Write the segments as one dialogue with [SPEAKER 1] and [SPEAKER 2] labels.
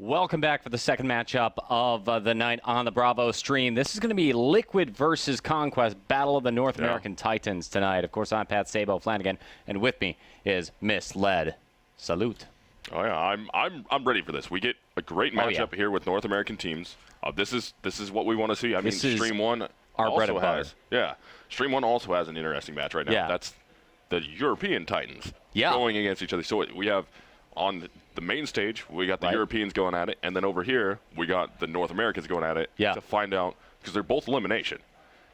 [SPEAKER 1] Welcome back for the second matchup of the night on the Bravo stream. This is going to be Liquid versus Conquest, Battle of the North American Titans tonight. Of course, I'm Pat Sabo Flanagan, and with me is Misled. Salute.
[SPEAKER 2] Oh yeah, I'm ready for this. We get a great matchup here with North American teams. This is what we want to see. I mean, Stream 1 also has Stream 1 also has an interesting match right now.
[SPEAKER 1] Yeah.
[SPEAKER 2] That's the European Titans going against each other. So we have on the main stage, we got the Europeans going at it, and then over here, we got the North Americans going at it to find out, because they're both elimination.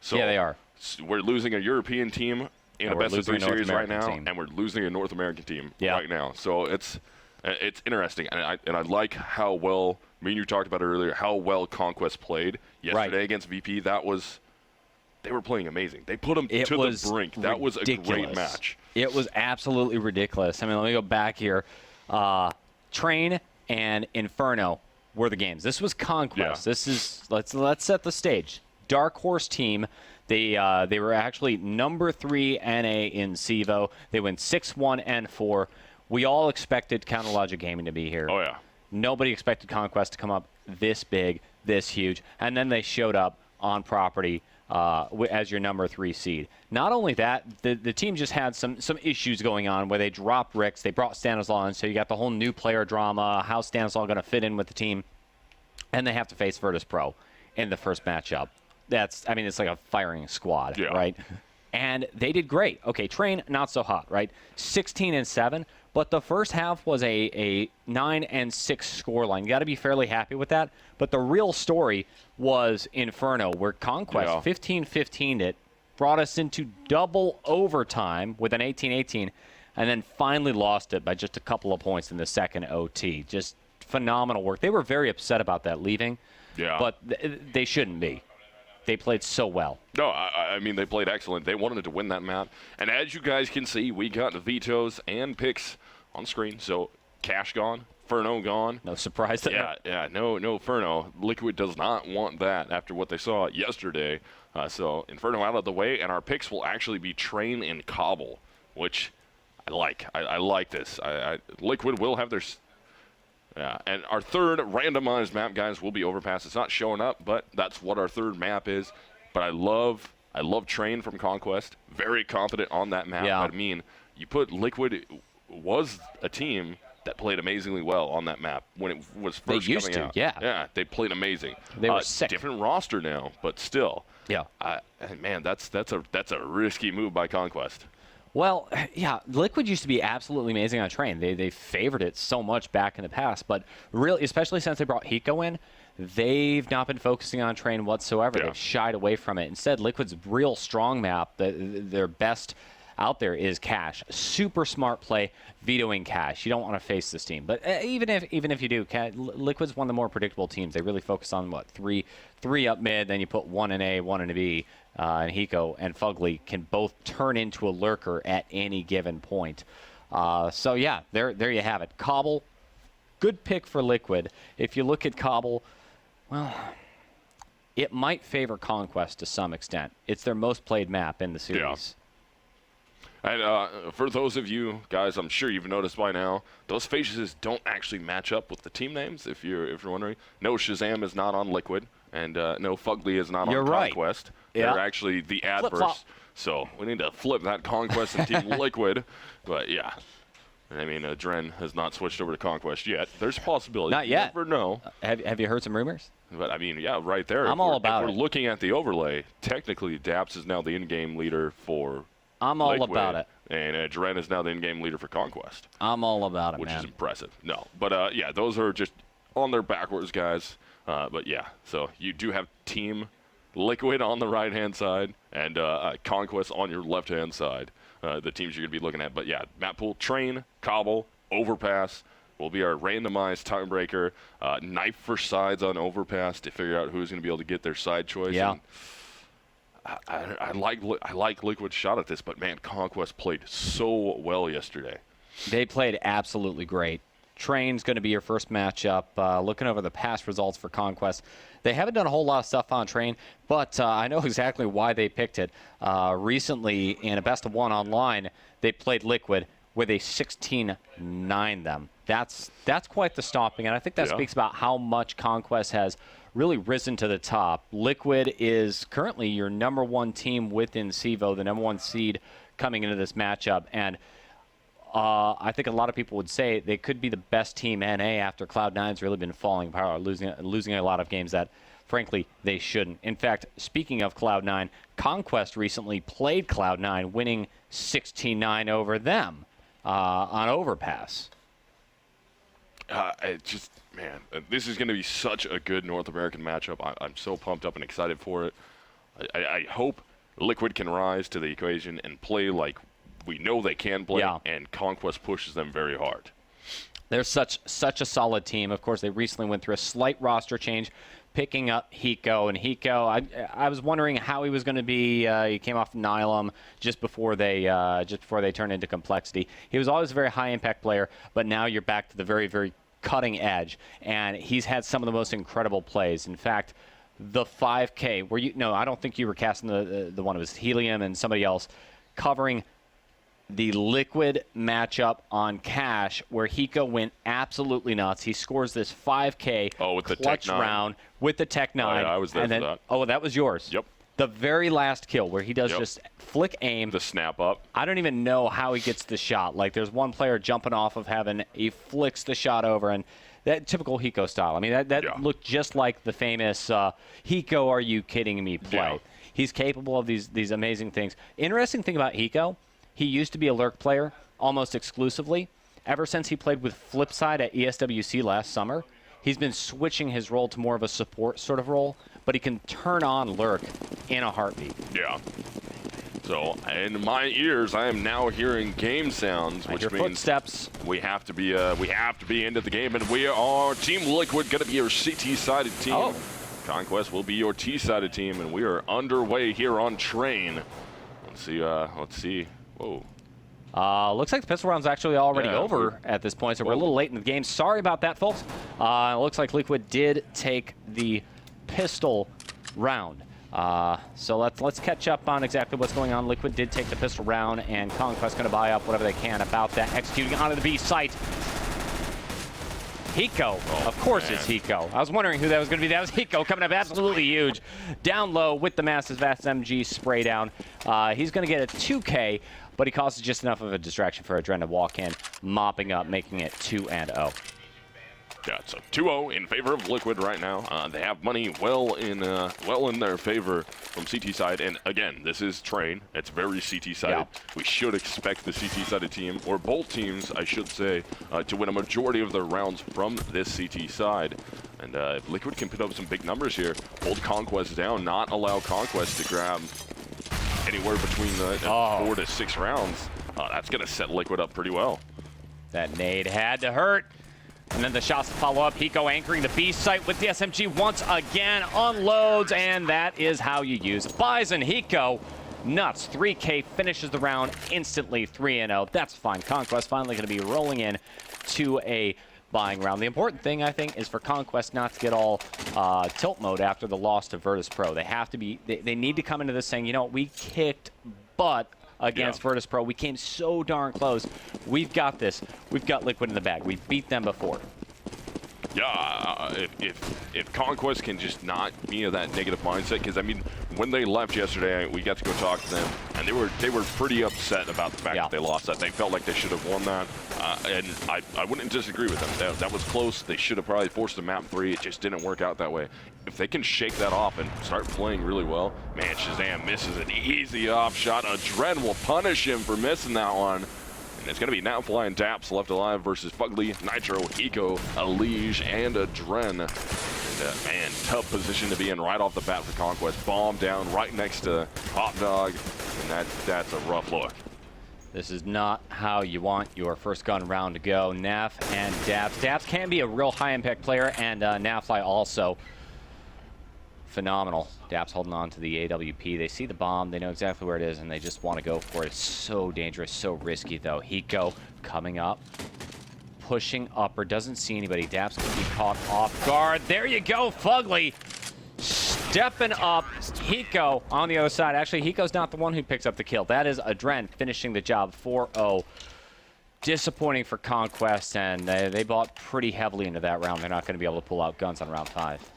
[SPEAKER 2] So
[SPEAKER 1] yeah, they are.
[SPEAKER 2] We're losing a European team in a best-of-3 series right now, and we're losing a North American team right now. So it's interesting, and I like how well, me and you talked about it earlier, how well Conquest played yesterday against VP. They were playing amazing. They put them to the brink. That was a great match.
[SPEAKER 1] It was absolutely ridiculous. I mean, let me go back here. Train and Inferno were the games. This was Conquest. This is let's set the stage. Dark Horse team. They were actually number 3 NA in CEVO. They went 6-1 and 4. We all expected Counter Logic Gaming to be here.
[SPEAKER 2] Oh yeah. Nobody
[SPEAKER 1] expected Conquest to come up this big, this huge, and then they showed up on property as your number 3 seed. Not only that, the team just had some issues going on where they dropped Ricks, they brought Stanislaw in, so you got the whole new player drama, how Stanislaw going to fit in with the team, and they have to face Virtus Pro in the first matchup. I mean, it's like a firing squad, right? And they did great. Okay, Train, not so hot, right? 16-7, but the first half was a 9-6 scoreline. You got to be fairly happy with that. But the real story was Inferno, where Conquest 15-15'd it, brought us into double overtime with an 18-18, and then finally lost it by just a couple of points in the second OT. Just phenomenal work. They were very upset about that leaving, but they shouldn't be. They played so well.
[SPEAKER 2] No, I mean, they played excellent. They wanted to win that map. And as you guys can see, we got vetoes and picks on screen. So Cash gone, Ferno gone.
[SPEAKER 1] No surprise there.
[SPEAKER 2] No Ferno. Liquid does not want that after what they saw yesterday. So Inferno out of the way, and our picks will actually be Train and Cobble, which I like. I like this. Liquid will have their... and our third randomized map, guys, will be Overpass. It's not showing up, but that's what our third map is. But I love Train from Conquest. Very confident on that map. I mean, you put Liquid was a team that played amazingly well on that map when it was first coming out. Yeah, they played amazing.
[SPEAKER 1] They were sick.
[SPEAKER 2] Different roster now, but still. Man, that's a risky move by Conquest.
[SPEAKER 1] Well, Liquid used to be absolutely amazing on Train. They favored it so much back in the past, but really, especially since they brought Hiko in, they've not been focusing on Train whatsoever. They've shied away from it. Instead, Liquid's real strong map, their best out there is Cash. Super smart play, vetoing Cash. You don't want to face this team, but even if you do, Liquid's one of the more predictable teams. They really focus on three up mid, then you put one in A, one in B. And Hiko and Fugly can both turn into a lurker at any given point. So yeah, there you have it. Cobble, good pick for Liquid. If you look at Cobble, well, it might favor Conquest to some extent. It's their most played map in the series.
[SPEAKER 2] And for those of you guys, I'm sure you've noticed by now, those faces don't actually match up with the team names. If you're wondering, no Shazam is not on Liquid, and no Fugly is not on Conquest. They're actually the adverse. So we need to flip that Conquest and Team Liquid. But yeah, I mean, Dren has not switched over to Conquest yet. There's a possibility.
[SPEAKER 1] Not yet.
[SPEAKER 2] You never know.
[SPEAKER 1] Have you heard some rumors?
[SPEAKER 2] But I mean, yeah, right there.
[SPEAKER 1] I'm all about it.
[SPEAKER 2] If we're looking at the overlay, technically Daps is now the in-game leader for
[SPEAKER 1] I'm all about it.
[SPEAKER 2] And Dren is now the in-game leader for Conquest.
[SPEAKER 1] I'm all about it,
[SPEAKER 2] which is impressive. No, but yeah, those are just on their backwards, guys. But yeah, so you do have Team Liquid on the right-hand side and Conquest on your left-hand side, the teams you're going to be looking at. But yeah, map pool, Train, Cobble, Overpass will be our randomized tiebreaker. Knife for sides on Overpass to figure out who's going to be able to get their side choice.
[SPEAKER 1] Yeah.
[SPEAKER 2] And I like Liquid's shot at this, but man, Conquest played so well yesterday.
[SPEAKER 1] They played absolutely great. Train's going to be your first matchup. Looking over the past results for Conquest, they haven't done a whole lot of stuff on Train, but I know exactly why they picked it. Recently, in a best-of-1 online, they played Liquid, where they 16-9 them. That's quite the stomping, and I think that speaks about how much Conquest has really risen to the top. Liquid is currently your #1 team within CEVO, the #1 seed coming into this matchup, and I think a lot of people would say they could be the best team NA after Cloud9's really been falling apart, losing a lot of games that, frankly, they shouldn't. In fact, speaking of Cloud9, Conquest recently played Cloud9, winning 16-9 over them on Overpass.
[SPEAKER 2] Man, this is going to be such a good North American matchup. I'm so pumped up and excited for it. I hope Liquid can rise to the occasion and play like we know they can play, and Conquest pushes them very hard.
[SPEAKER 1] They're such a solid team. Of course, they recently went through a slight roster change, picking up Hiko. And Hiko, I was wondering how he was going to be. He came off Nylum just before they turned into Complexity. He was always a very high-impact player, but now you're back to the very, very cutting edge, and he's had some of the most incredible plays. In fact, the 5K, I don't think you were casting the one. It was Helium and somebody else covering the Liquid matchup on Cash, where Hiko went absolutely nuts. He scores this 5K
[SPEAKER 2] with the
[SPEAKER 1] clutch round with the Tech 9.
[SPEAKER 2] Oh, yeah, I was there for that.
[SPEAKER 1] Oh, that was yours?
[SPEAKER 2] Yep.
[SPEAKER 1] The very last kill where he does just flick aim.
[SPEAKER 2] The snap up.
[SPEAKER 1] I don't even know how he gets the shot. Like, there's one player jumping off of heaven. He flicks the shot over, and that typical Hiko style. I mean, that looked just like the famous Hiko, are you kidding me play.
[SPEAKER 2] Yeah.
[SPEAKER 1] He's capable of these amazing things. Interesting thing about Hiko, he used to be a lurk player almost exclusively. Ever since he played with Flipside at ESWC last summer, he's been switching his role to more of a support sort of role, but he can turn on lurk in a heartbeat.
[SPEAKER 2] Yeah. So, in my ears, I am now hearing game sounds, which means
[SPEAKER 1] footsteps.
[SPEAKER 2] We have to be into the game, and we are Team Liquid going to be your CT-sided team.
[SPEAKER 1] Oh.
[SPEAKER 2] Conquest will be your T-sided team, and we are underway here on Train. Let's see. Whoa.
[SPEAKER 1] Looks like the pistol round's actually already over at this point, so we're a little late in the game. Sorry about that, folks. It looks like Liquid did take the pistol round. So let's catch up on exactly what's going on. Liquid did take the pistol round, and Conquest going to buy up whatever they can about that. Executing onto the B site. Hiko, of course it's Hiko. I was wondering who that was going to be. That was Hiko coming up absolutely huge. Down low with the Massive SMG spray down. He's going to get a 2K, but he causes just enough of a distraction for Adren to walk in, mopping up, making it 2-0.
[SPEAKER 2] Yeah, so 2-0 in favor of Liquid right now. They have money well in their favor from CT side. And again, this is Train. It's very CT sided.
[SPEAKER 1] Yeah.
[SPEAKER 2] We should expect the CT sided team, or both teams, I should say, to win a majority of their rounds from this CT side. And if Liquid can put up some big numbers here, hold Conquest down, not allow Conquest to grab anywhere between the 4 to 6 rounds, that's going to set Liquid up pretty well.
[SPEAKER 1] That nade had to hurt. And then the shots follow up. Hiko anchoring the B site with the SMG once again. Unloads, and that is how you use Bison. Hiko, nuts. 3K finishes the round instantly, 3-0. That's fine. Conquest finally going to be rolling in to a buying round. The important thing, I think, is for Conquest not to get all tilt mode after the loss to Virtus Pro. They have to be, they need to come into this saying, you know, we kicked butt against Virtus Pro. We came so darn close. We've got this. We've got Liquid in the bag. We beat them before.
[SPEAKER 2] Yeah, if Conquest can just not be in that negative mindset, because I mean, when they left yesterday, we got to go talk to them, and they were pretty upset about the fact that they lost that. They felt like they should have won that, and I wouldn't disagree with them. That was close. They should have probably forced the map 3. It just didn't work out that way. If they can shake that off and start playing really well, man, Shazam misses an easy off shot. Adren will punish him for missing that one. And it's going to be Now Flying Daps left alive versus Fugly, Nitro, Hiko, Elige, and Adren. And man, tough position to be in right off the bat for Conquest. Bomb down right next to Hot Dog, and that's a rough look.
[SPEAKER 1] This is not how you want your first gun round to go. Naf and Daps. Daps can be a real high-impact player, and Nafly also phenomenal. Daps holding on to the AWP. They see the bomb. They know exactly where it is, and they just want to go for it. It's so dangerous, so risky, though. Hiko coming up, pushing upper. Doesn't see anybody. Daps could be caught off guard. There you go, Fugly. Stepping up. Hiko on the other side. Actually, Hiko's not the one who picks up the kill. That is Adren finishing the job. 4-0. disappointing for Conquest, and they bought pretty heavily into that round. They're not going to be able to pull out guns on round 5.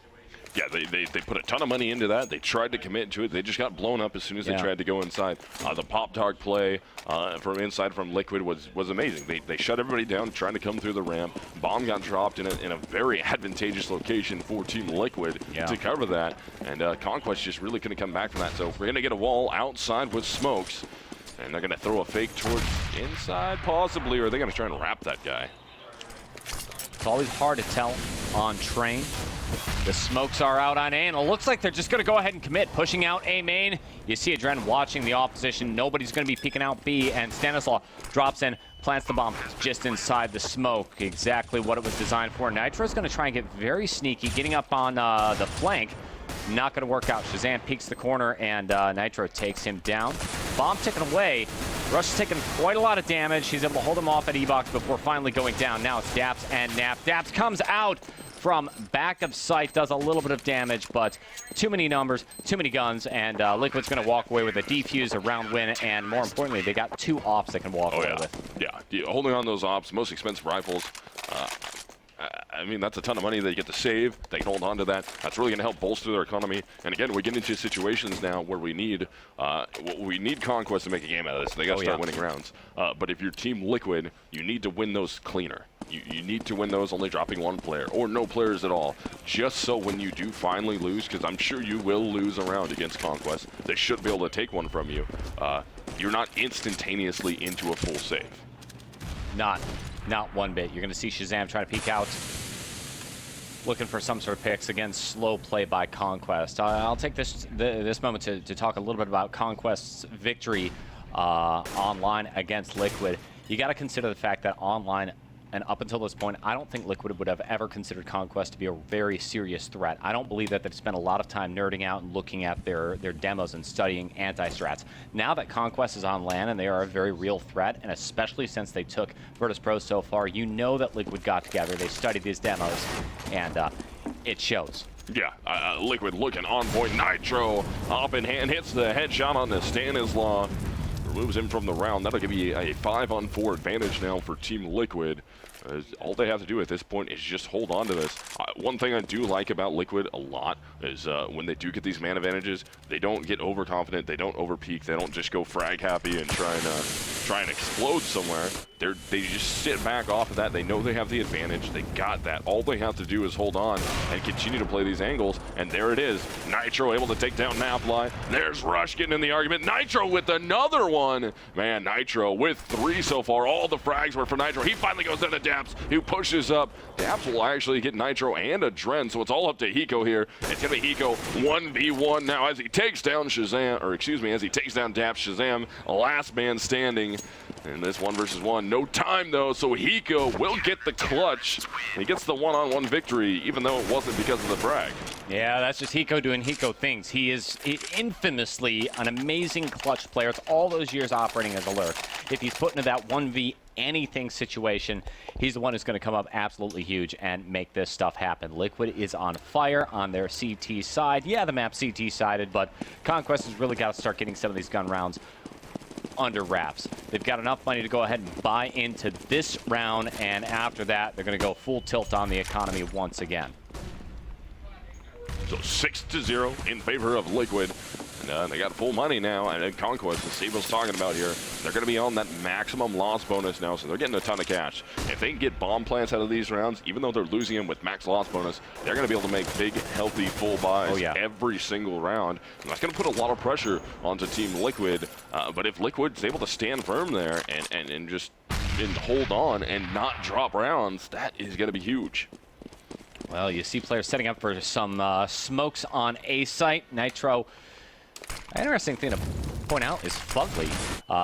[SPEAKER 2] Yeah, they put a ton of money into that. They tried to commit to it. They just got blown up as soon as they tried to go inside. The pop-tart play from inside from Liquid was amazing. They shut everybody down trying to come through the ramp. Bomb got dropped in a very advantageous location for Team Liquid to cover that. And Conquest just really couldn't come back from that. So we're going to get a wall outside with smokes. And they're going to throw a fake towards inside, possibly, or are they going to try and wrap that guy?
[SPEAKER 1] It's always hard to tell on Train. The smokes are out on A, and it looks like they're just going to go ahead and commit, pushing out A main. You see Adren watching the opposition. Nobody's going to be peeking out B, and Stanislaw drops in, plants the bomb just inside the smoke. Exactly what it was designed for. Nitro's going to try and get very sneaky, getting up on the flank. Not going to work out. Shazam peeks the corner, and Nitro takes him down. Bomb taken away. Rush is taking quite a lot of damage. He's able to hold him off at E-Box before finally going down. Now it's Daps and Nap. Daps comes out from back of sight, does a little bit of damage, but too many numbers, too many guns, and Liquid's going to walk away with a defuse, a round win, and more importantly, they got 2 ops they can walk away with.
[SPEAKER 2] Yeah, holding on those ops, most expensive rifles. I mean, that's a ton of money they get to save. They can hold on to that. That's really going to help bolster their economy. And again, we get into situations now where we need Conquest to make a game out of this. They got to start winning rounds. But if you're Team Liquid, you need to win those cleaner. You need to win those only dropping 1 player or no players at all, just so when you do finally lose, because I'm sure you will lose a round against Conquest, they should be able to take one from you. You're not instantaneously into a full save.
[SPEAKER 1] Not one bit. You're going to see Shazam trying to peek out, looking for some sort of picks. Again, slow play by Conquest. I'll take this moment to talk a little bit about Conquest's victory online against Liquid. You got to consider the fact that online, and up until this point, I don't think Liquid would have ever considered Conquest to be a very serious threat. I don't believe that they've spent a lot of time nerding out and looking at their demos and studying anti-strats. Now that Conquest is on LAN and they are a very real threat, and especially since they took Virtus Pro so far, you know that Liquid got together, they studied these demos, and it shows.
[SPEAKER 2] Yeah, Liquid looking on point. Nitro up in hand, hits the headshot on the Stanislaw. Removes him from the round. That'll give you a 5-on-4 advantage now for Team Liquid. All they have to do at this point is just hold on to this. One thing I do like about Liquid a lot is when they do get these man advantages, they don't get overconfident, they don't overpeak, they don't just go frag happy and try and explode somewhere. They just sit back off of that. They know they have the advantage. They got that. All they have to do is hold on and continue to play these angles. And there it is. Nitro able to take down Napfly. There's Rush getting in the argument. Nitro with another one. Man, Nitro with 3 so far. All the frags were for Nitro. He finally goes down to Daps, who pushes up. Daps will actually get Nitro and a Dren, so it's all up to Hiko here. It's going to be Hiko 1v1 now as he takes down Shazam, or excuse me, as he takes down Daps. Shazam, last man standing in this 1v1. No time, though, so Hiko will get the clutch. He gets the one-on-one victory, even though it wasn't because of the frag.
[SPEAKER 1] Yeah, that's just Hiko doing Hiko things. He is infamously an amazing clutch player. It's all those years operating as a lurk. If he's put into that 1v anything situation, he's the one who's going to come up absolutely huge and make this stuff happen. Liquid is on fire on their CT side. Yeah, the map CT-sided, but Conquest has really got to start getting some of these gun rounds under wraps. They've got enough money to go ahead and buy into this round, and after that, they're going to go full tilt on the economy once again.
[SPEAKER 2] So 6-0 in favor of Liquid. And they got full money now, and Conquest, as CEVO's talking about here, they're going to be on that maximum loss bonus now, so they're getting a ton of cash. If they can get bomb plants out of these rounds, even though they're losing them with max loss bonus, they're going to be able to make big, healthy, full buys every single round. And that's going to put a lot of pressure onto Team Liquid. But if Liquid's able to stand firm there and just hold on and not drop rounds, that is going to be huge.
[SPEAKER 1] Well, you see players setting up for some smokes on A site. Nitro. An interesting thing to point out is Fugly,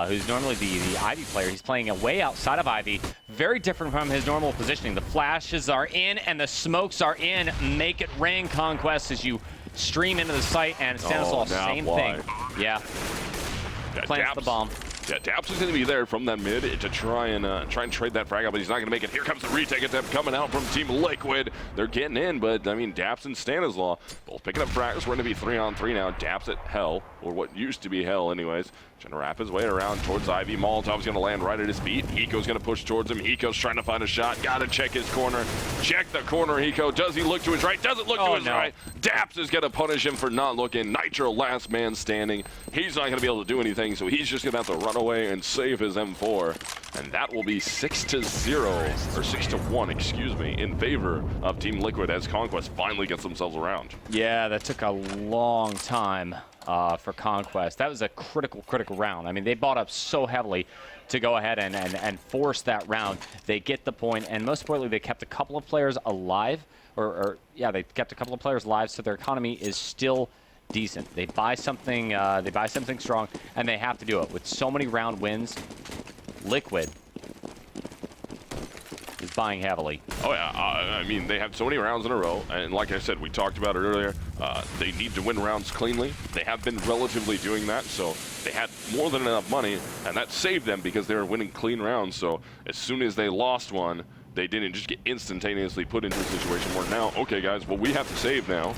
[SPEAKER 1] who's normally the Ivy player. He's playing way outside of Ivy. Very different from his normal positioning. The flashes are in and the smokes are in. Make it rain, Conquest, as you stream into the site. And Stanislaw, same thing. Yeah. Plants the bomb.
[SPEAKER 2] Yeah, Daps is going to be there from that mid to try and trade that frag out, but he's not going to make it. Here comes the retake attempt coming out from Team Liquid. They're getting in, but I mean, Daps and Stanislaw both picking up frags. We're going to be 3-on-3 now. Daps at Hell, or what used to be Hell anyways. Trying to wrap his way around towards Ivy. Molotov's going to land right at his feet. Hiko's going to push towards him. Hiko's trying to find a shot. Got to check his corner. Check the corner, Hiko. Does he look to his right? Doesn't look to his right. Daps is going to punish him for not looking. Nitro, last man standing. He's not going to be able to do anything, so he's just going to have to run away and save his M4. And that will be 6-0, or 6-1, excuse me, in favor of Team Liquid as Conquest finally gets themselves around.
[SPEAKER 1] Yeah, that took a long time for Conquest. That was a critical round. I mean, they bought up so heavily to go ahead and force that round. They get the point, and most importantly, they kept a couple of players alive, they kept a couple of players alive, so their economy is still decent. They buy something strong, and they have to do it. With so many round wins, Liquid is buying heavily.
[SPEAKER 2] Oh yeah, I mean, they have so many rounds in a row, and like I said, we talked about it earlier, they need to win rounds cleanly. They have been relatively doing that, so they had more than enough money, and that saved them because they were winning clean rounds. So as soon as they lost one, they didn't just get instantaneously put into a situation where now, okay guys, well we have to save now,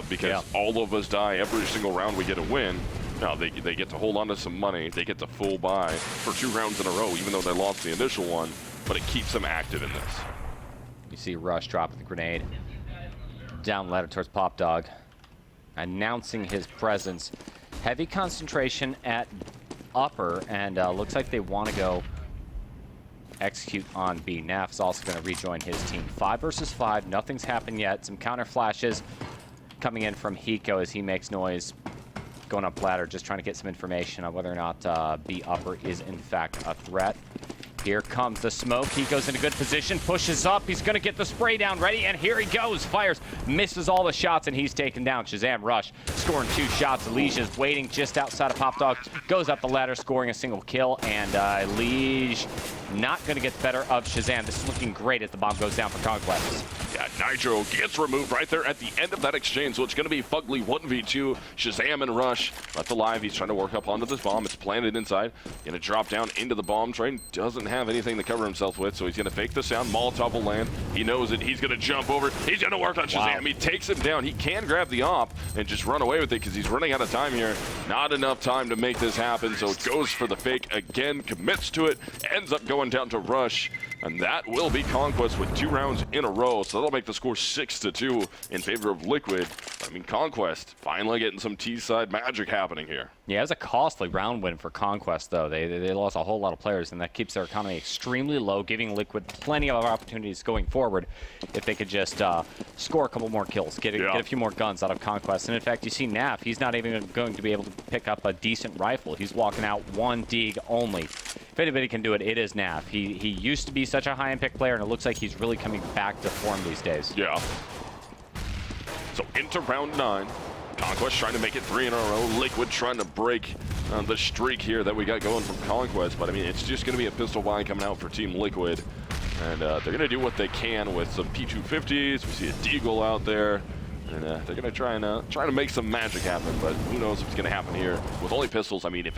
[SPEAKER 2] because all of us die every single round we get a win. Now they get to hold on to some money, they get to full buy for 2 rounds in a row, even though they lost the initial one, but it keeps them active in this.
[SPEAKER 1] You see Rush dropping the grenade. Down ladder towards Pop Dog. Announcing his presence. Heavy concentration at upper, and looks like they want to go execute on B. Naf is also going to rejoin his team. 5 versus 5, nothing's happened yet. Some counter flashes coming in from Hiko as he makes noise. Going up ladder, just trying to get some information on whether or not B upper is in fact a threat. Here comes the smoke. He goes in a good position, pushes up. He's going to get the spray down ready, and here he goes. Fires, misses all the shots, and he's taken down. Shazam Rush scoring 2 shots. Elijah's waiting just outside of Pop Dog. Goes up the ladder, scoring a single kill, and Elijah not going to get the better of Shazam. This is looking great as the bomb goes down for Conquest.
[SPEAKER 2] Yeah, Nitro gets removed right there at the end of that exchange, so it's going to be Fugly 1v2. Shazam and Rush left alive. He's trying to work up onto this bomb. It's planted inside. Going to drop down into the bomb train. Doesn't have anything to cover himself with, so he's going to fake the sound. Molotov will land. He knows it. He's going to jump over. He's going to work on Shazam. Wow. He takes him down. He can grab the op and just run away with it because he's running out of time here. Not enough time to make this happen, so it goes for the fake again, commits to it, ends up going down to Rush. And that will be Conquest with 2 rounds in a row, so that'll make the score 6-2 in favor of Liquid. I mean, Conquest finally getting some T-side magic happening here.
[SPEAKER 1] Yeah, it was a costly round win for Conquest, though. They lost a whole lot of players, and that keeps their economy extremely low, giving Liquid plenty of opportunities going forward if they could just score a couple more kills, get a few more guns out of Conquest. And in fact, you see Naf, he's not even going to be able to pick up a decent rifle. He's walking out 1 dig only. If anybody can do it, it is Naf. He used to be such a high-end pick player, and it looks like he's really coming back to form these days.
[SPEAKER 2] Yeah. So into round 9. Conquest trying to make it 3 in a row. Liquid trying to break the streak here that we got going from Conquest. But, I mean, it's just going to be a pistol buy coming out for Team Liquid. And they're going to do what they can with some P250s. We see a Deagle out there. And they're going to try to make some magic happen. But who knows what's going to happen here. With only pistols, I mean, if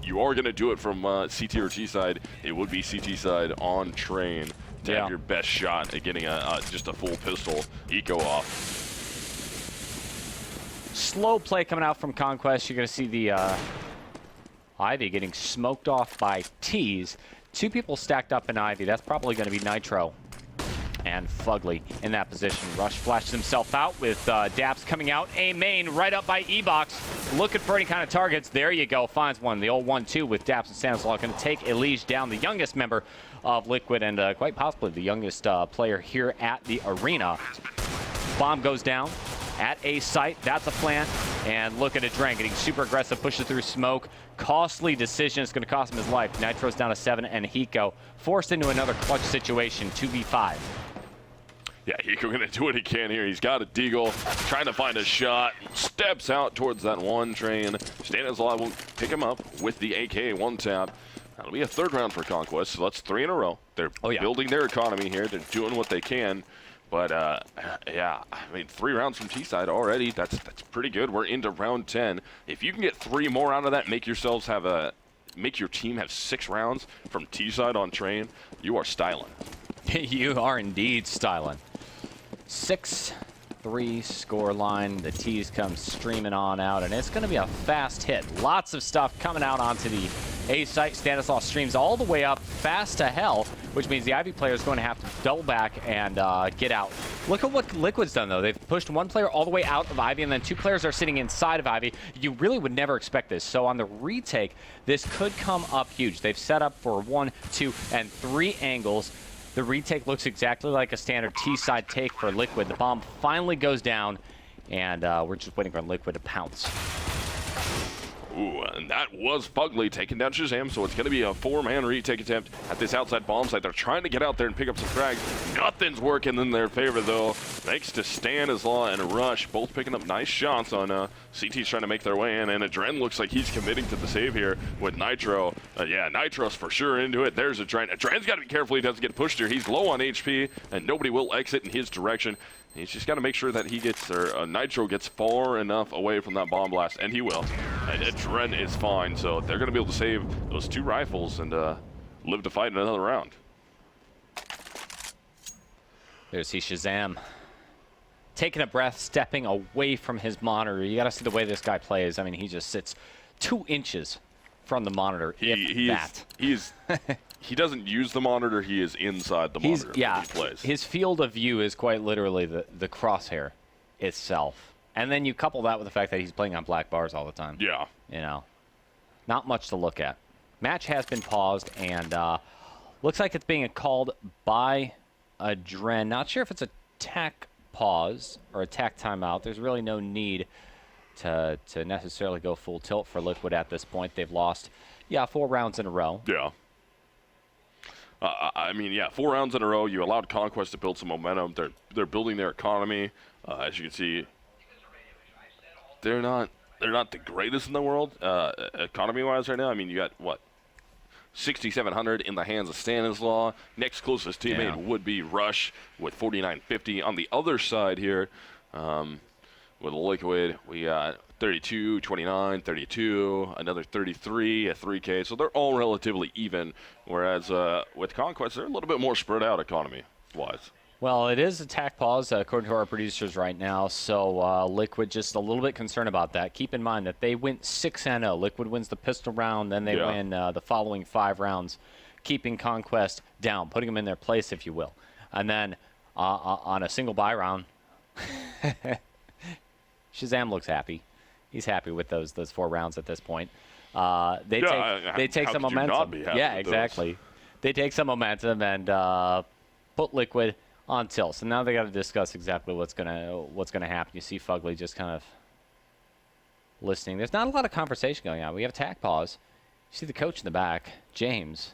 [SPEAKER 2] you are going to do it from CT or T side, it would be CT side on train to have your best shot at getting just a full pistol eco off.
[SPEAKER 1] Slow play coming out from Conquest. You're going to see the Ivy getting smoked off by T's. 2 people stacked up in Ivy. That's probably going to be Nitro and Fugly in that position. Rush flashes himself out with Daps coming out. A main right up by E-Box. Looking for any kind of targets. There you go. Finds one. The old 1-2 with Daps and Stanislaw. Going to take Elijah down, the youngest member of Liquid and quite possibly the youngest player here at the arena. Bomb goes down at a site. That's a plant. And look at it, Dren getting super aggressive, pushes through smoke. Costly decision. It's going to cost him his life. Nitro's down to 7, and Hiko forced into another clutch situation, 2v5.
[SPEAKER 2] Yeah, Hiko going to do what he can here. He's got a Deagle, trying to find a shot, steps out towards that 1 train. Stanislaw will pick him up with the AK 1 tap. That'll be a 3rd round for Conquest, so that's 3 in a row. They're building their economy here. They're doing what they can. But, yeah, I mean, 3 rounds from T-side already. That's pretty good. We're into round 10. If you can get 3 more out of that, make yourselves have a make your team have 6 rounds from T-side on train, you are styling.
[SPEAKER 1] You are indeed styling. 6-3 score line. The T's come streaming on out, and it's going to be a fast hit. Lots of stuff coming out onto the A site. Stanislaus streams all the way up fast to hell, which means the Ivy player is going to have to double back and get out. Look at what Liquid's done, though. They've pushed one player all the way out of Ivy, and then 2 players are sitting inside of Ivy. You really would never expect this. So on the retake, this could come up huge. They've set up for 1, 2, and 3 angles. The retake looks exactly like a standard T-side take for Liquid. The bomb finally goes down, and we're just waiting for Liquid to pounce.
[SPEAKER 2] Ooh, and that was Fugly taking down Shazam, so it's going to be a 4-man retake attempt at this outside bomb site. They're trying to get out there and pick up some frags. Nothing's working in their favor, though. Thanks to Stanislaus and Rush, both picking up nice shots on CT's trying to make their way in, and Adren looks like he's committing to the save here with Nitro. Yeah, Nitro's for sure into it. There's Adren. Adren's got to be careful he doesn't get pushed here. He's low on HP, and nobody will exit in his direction. He's just got to make sure that he gets, or Nitro gets far enough away from that bomb blast, and he will. And Adren is fine, so they're going to be able to save those 2 rifles and live to fight another round.
[SPEAKER 1] There's Shazam. Taking a breath, stepping away from his monitor. You got to see the way this guy plays. I mean, he just sits 2 inches from the monitor,
[SPEAKER 2] He doesn't use the monitor, he is inside the monitor when he plays.
[SPEAKER 1] His field of view is quite literally the crosshair itself. And then you couple that with the fact that he's playing on black bars all the time.
[SPEAKER 2] Yeah.
[SPEAKER 1] You know, not much to look at. Match has been paused, and looks like it's being called by Adren. Not sure if it's a tack pause or a tack timeout. There's really no need to necessarily go full tilt for Liquid at this point. They've lost, 4 rounds in a row.
[SPEAKER 2] Yeah. I mean, yeah, 4 rounds in a row. You allowed Conquest to build some momentum. They're building their economy. As you can see, they're not the greatest in the world economy-wise right now. I mean, you got what, 6,700 in the hands of Stanislaus. Next closest teammate would be Rush with 4,950. On the other side here, with Liquid, we got 32, 29, 32, another 33 at 3K. So they're all relatively even, whereas with Conquest, they're a little bit more spread out economy-wise.
[SPEAKER 1] Well, it is a tack pause, according to our producers right now, so Liquid just a little bit concerned about that. Keep in mind that they went 6-0. Liquid wins the pistol round, then they win the following 5 rounds, keeping Conquest down, putting them in their place, if you will. And then on a single buy round, Shazam looks happy. He's happy with those 4 rounds at this point. They take some momentum. Yeah, exactly. Those? They take some momentum and put Liquid on tilt. So now they got to discuss exactly what's gonna happen. You see Fugly just kind of listening. There's not a lot of conversation going on. We have a tack pause. You see the coach in the back, James.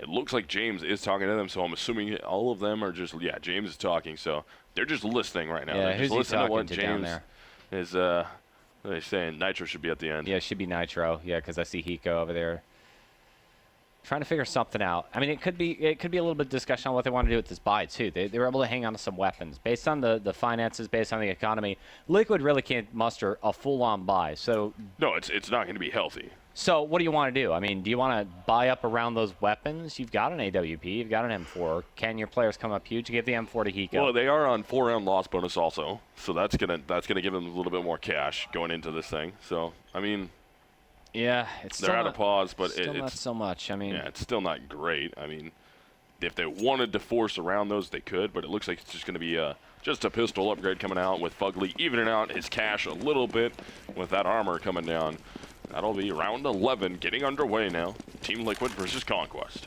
[SPEAKER 2] It looks like James is talking to them, so I'm assuming all of them are just, James is talking, so they're just listening right now.
[SPEAKER 1] Yeah,
[SPEAKER 2] they're
[SPEAKER 1] who's
[SPEAKER 2] just listening
[SPEAKER 1] he
[SPEAKER 2] to what
[SPEAKER 1] talking to down
[SPEAKER 2] James
[SPEAKER 1] there?
[SPEAKER 2] is, what are they saying? Nitro should be at the end.
[SPEAKER 1] Yeah, it should be Nitro. Yeah, because I see Hiko over there trying to figure something out. I mean, it could be a little bit of discussion on what they want to do with this buy, too. They were able to hang on to some weapons. Based on the finances, based on the economy, Liquid really can't muster a full-on buy. So
[SPEAKER 2] no, it's not going to be healthy.
[SPEAKER 1] So what do you want to do? I mean, do you want to buy up around those weapons? You've got an AWP. You've got an M4. Can your players come up huge? Give the M4 to Hiko.
[SPEAKER 2] Well, they are on 4-round loss bonus also, so that's gonna give them a little bit more cash going into this thing. So, I mean,
[SPEAKER 1] yeah, it's
[SPEAKER 2] they're out of pause, but
[SPEAKER 1] it's not so much. I mean,
[SPEAKER 2] yeah, it's still not great. I mean, if they wanted to force around those, they could, but it looks like it's just going to be just a pistol upgrade coming out with Fugly evening out his cash a little bit with that armor coming down. That'll be round 11 getting underway now. Team Liquid versus Conquest.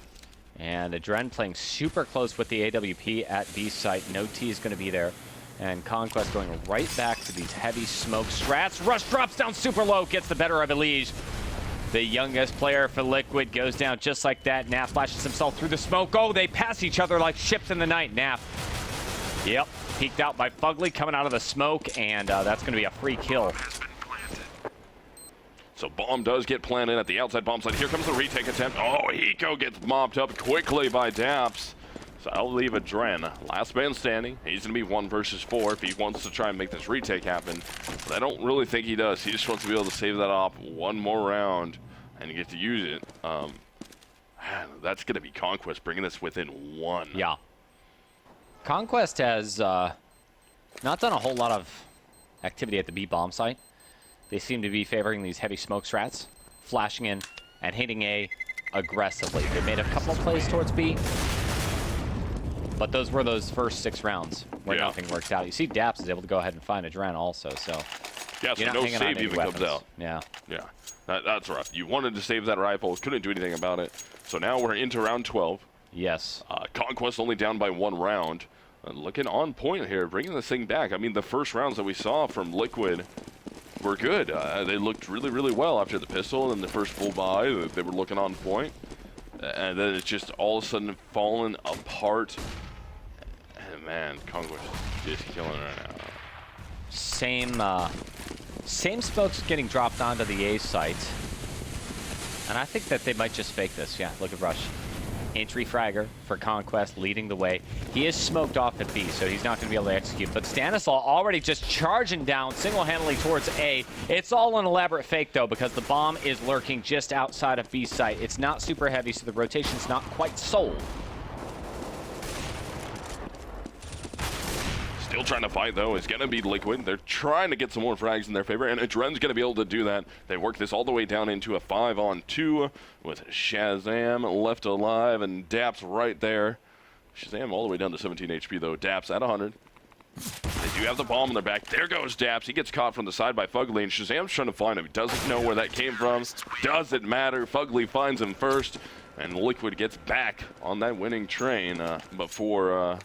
[SPEAKER 1] And Adren playing super close with the AWP at B site. No T is going to be there. And Conquest going right back to these heavy smoke strats. Rush drops down super low, gets the better of Elige. The youngest player for Liquid goes down just like that. Naf flashes himself through the smoke. Oh, they pass each other like ships in the night. Naf, yep, peeked out by Fugly coming out of the smoke, and that's going to be a free kill.
[SPEAKER 2] So bomb does get planted at the outside bomb site. Here comes the retake attempt. Oh, Hiko gets mopped up quickly by Daps. So I'll leave a Dren. Last man standing. He's going to be 1 versus 4 if he wants to try and make this retake happen. But I don't really think he does. He just wants to be able to save that off one more round and get to use it. That's going to be Conquest bringing us within 1.
[SPEAKER 1] Yeah. Conquest has not done a whole lot of activity at the B bomb site. They seem to be favoring these heavy smoke strats, flashing in and hitting A aggressively. They made a couple of plays towards B, but those were those first 6 rounds where nothing worked out. You see Daps is able to go ahead and find a Dren also, so
[SPEAKER 2] yeah, so no save even comes out.
[SPEAKER 1] Yeah.
[SPEAKER 2] Yeah, that's rough. You wanted to save that rifle, couldn't do anything about it. So now we're into round 12.
[SPEAKER 1] Yes.
[SPEAKER 2] Conquest only down by 1 round. Looking on point here, bringing this thing back. I mean, the first rounds that we saw from Liquid were good. They looked really, really well after the pistol and the first full buy. They were looking on point. And then it's just all of a sudden fallen apart. And man, Conquest is just killing it right now.
[SPEAKER 1] Same smokes getting dropped onto the A site. And I think that they might just fake this. Yeah, look at Rush. Entry fragger for Conquest leading the way. He is smoked off at B, so he's not going to be able to execute. But Stanislaw already just charging down single-handedly towards A. It's all an elaborate fake, though, because the bomb is lurking just outside of B site. It's not super heavy, so the rotation's not quite sold.
[SPEAKER 2] Still trying to fight, though, is going to be Liquid. They're trying to get some more frags in their favor, and Dren's going to be able to do that. They work this all the way down into a 5-on-2 with Shazam left alive and Daps right there. Shazam all the way down to 17 HP, though. Daps at 100. They do have the bomb in their back. There goes Daps. He gets caught from the side by Fugly, and Shazam's trying to find him. He doesn't know where that came from. Doesn't matter. Fugly finds him first, and Liquid gets back on that winning train before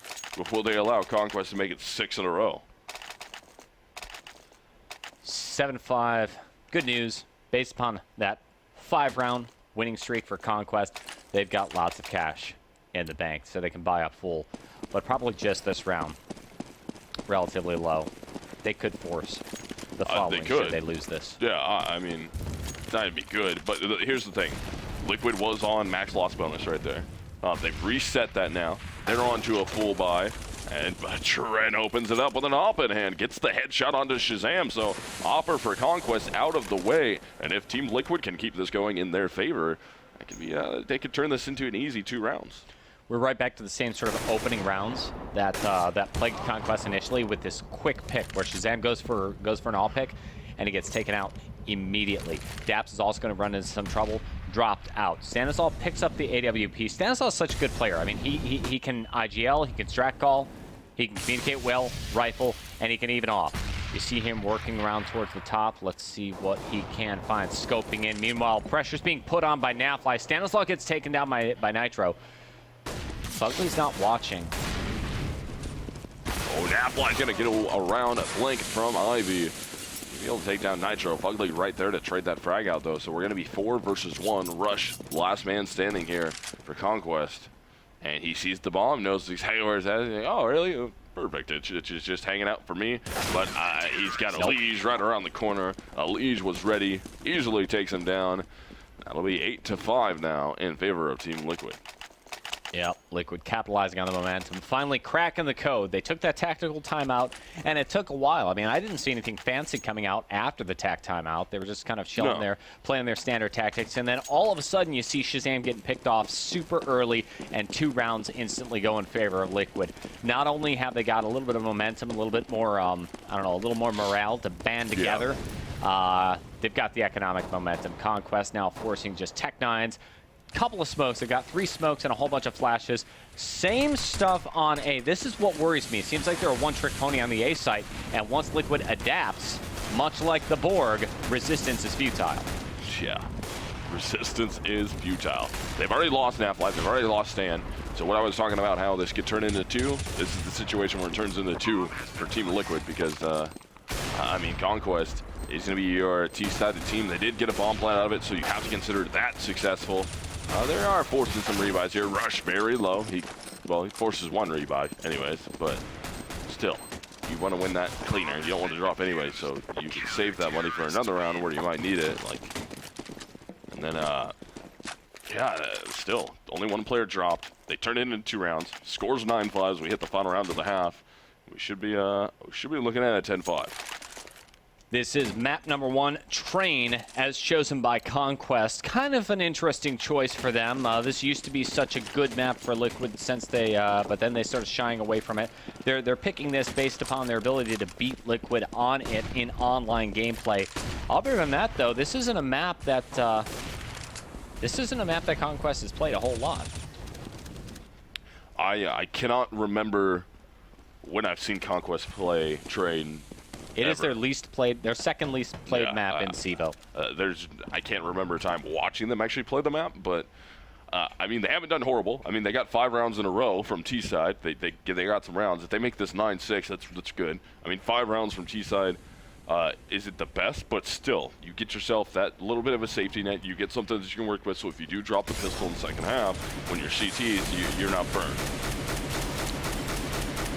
[SPEAKER 2] they allow Conquest to make it 6 in a row.
[SPEAKER 1] 7-5. Good news. Based upon that 5-round winning streak for Conquest, they've got lots of cash in the bank, so they can buy up full. But probably just this round. Relatively low. They could force the following should they lose this.
[SPEAKER 2] Yeah, I mean, that'd be good. But here's the thing. Liquid was on max loss bonus right there. They've reset that now. They're on to a full buy. And Dren opens it up with an op in hand. Gets the headshot onto Shazam. So Opper for Conquest out of the way. And if Team Liquid can keep this going in their favor, it could be, they could turn this into an easy 2 rounds.
[SPEAKER 1] We're right back to the same sort of opening rounds that plagued Conquest initially with this quick pick where Shazam goes for an all pick and he gets taken out immediately. Daps is also going to run into some trouble. Dropped out. Stanislaw picks up the AWP. Stanislaw is such a good player. I mean, he can IGL, he can strat call, he can communicate well, rifle, and he can even off. You see him working around towards the top. Let's see what he can find. Scoping in. Meanwhile, pressure's being put on by Nafly. Stanislaw gets taken down by Nitro. Fugly's not watching.
[SPEAKER 2] Oh, Nafly's going to get around a blink from Ivy. Be able to take down Nitro. Fugly right there to trade that frag out, though. So we're going to be 4 versus 1. Rush, last man standing here for Conquest. And he sees the bomb, knows he's hanging where his head. Like, oh, really? Oh, perfect. It's just hanging out for me. But he's got a Liege right around the corner. A Liege was ready. Easily takes him down. That'll be 8-5 now in favor of Team Liquid.
[SPEAKER 1] Yep, Liquid capitalizing on the momentum, finally cracking the code. They took that tactical timeout, and it took a while. I mean, I didn't see anything fancy coming out after the tac timeout. They were just kind of chilling there, playing their standard tactics, and then all of a sudden you see Shazam getting picked off super early, and 2 rounds instantly go in favor of Liquid. Not only have they got a little bit of momentum, a little bit more, I don't know, a little more morale to band together, they've got the economic momentum. Conquest now forcing just Tech 9s. Couple of smokes. They've got 3 smokes and a whole bunch of flashes. Same stuff on A. This is what worries me. It seems like they're a one-trick pony on the A site, and once Liquid adapts, much like the Borg, resistance is futile.
[SPEAKER 2] Yeah, resistance is futile. They've already lost Nafly. They've already lost Stan. So what I was talking about, how this could turn into 2, this is the situation where it turns into 2 for Team Liquid because, I mean, Conquest is going to be your T-sided team. They did get a bomb plant out of it, so you have to consider that successful. There are forcing some rebuys here. Rush very low. He forces 1 rebuy anyways, but still, you want to win that cleaner. You don't want to drop anyway, so you can save that money for another round where you might need it. And then, Yeah, still, only one player dropped. They turned it into 2 rounds. Scores 9-5 as we hit the final round of the half. We should be looking at a 10-5.
[SPEAKER 1] This is map number 1, Train, as chosen by Conquest. Kind of an interesting choice for them. This used to be such a good map for Liquid since they, but then they started shying away from it. They're picking this based upon their ability to beat Liquid on it in online gameplay. Other than that, though, this isn't a map that Conquest has played a whole lot.
[SPEAKER 2] I cannot remember when I've seen Conquest play Train.
[SPEAKER 1] It is their least played, their second least played map in CEVO.
[SPEAKER 2] I can't remember a time watching them actually play the map, but I mean, they haven't done horrible. I mean, they got 5 rounds in a row from T side. They got some rounds. If they make this 9-6, that's good. I mean, 5 rounds from T side isn't the best, but still, you get yourself that little bit of a safety net. You get something that you can work with. So if you do drop the pistol in the second half, when you're CTs, you're not burned.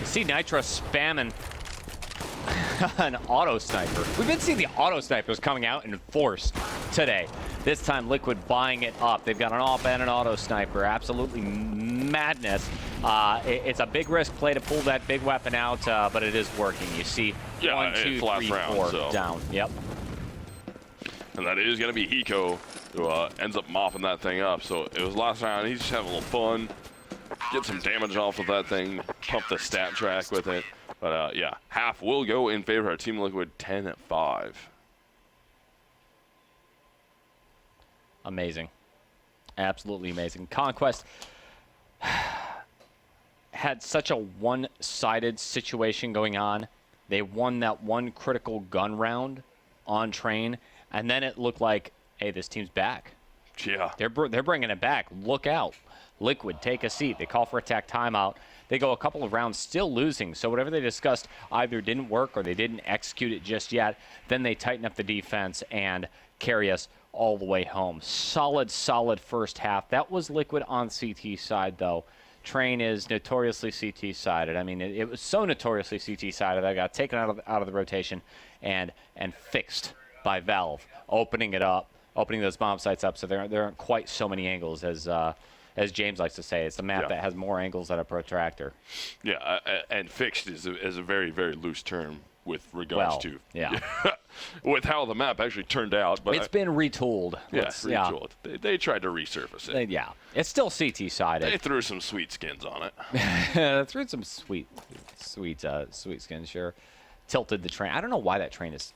[SPEAKER 1] You see Nitro spamming an auto sniper. We've been seeing the auto snipers coming out in force today. This time Liquid buying it up. They've got an off and an auto sniper. Absolutely madness. It's a big risk play to pull that big weapon out, but it is working. You see 1, 2, 3, 4 down. Yep.
[SPEAKER 2] And that is going to be Hiko who ends up mopping that thing up. So it was last round. He's just having a little fun. Get some damage off of that thing. Pump the stat track with it. But yeah, half will go in favor of Team Liquid 10-5.
[SPEAKER 1] Amazing. Absolutely amazing. Conquest had such a one-sided situation going on. They won that one critical gun round on Train, and then it looked like, hey, this team's back.
[SPEAKER 2] Yeah.
[SPEAKER 1] They're bringing it back. Look out. Liquid, take a seat. They call for attack timeout. They go a couple of rounds still losing, so whatever they discussed either didn't work or they didn't execute it just yet. Then they tighten up the defense and carry us all the way home. Solid first half. That was Liquid on CT side, though. Train is notoriously CT-sided. I mean, it was so notoriously CT-sided that I got taken out of the rotation and fixed by Valve, opening it up, opening those bomb sites up so there aren't quite so many angles as James likes to say. It's a map that has more angles than a protractor.
[SPEAKER 2] Yeah, and fixed is a very, very loose term with regards to with how the map actually turned out. But
[SPEAKER 1] it's been retooled.
[SPEAKER 2] Retooled. They tried to resurface it.
[SPEAKER 1] It's still CT-sided.
[SPEAKER 2] They threw some sweet skins on it.
[SPEAKER 1] Threw some sweet skins, sure. Tilted the train. I don't know why that train is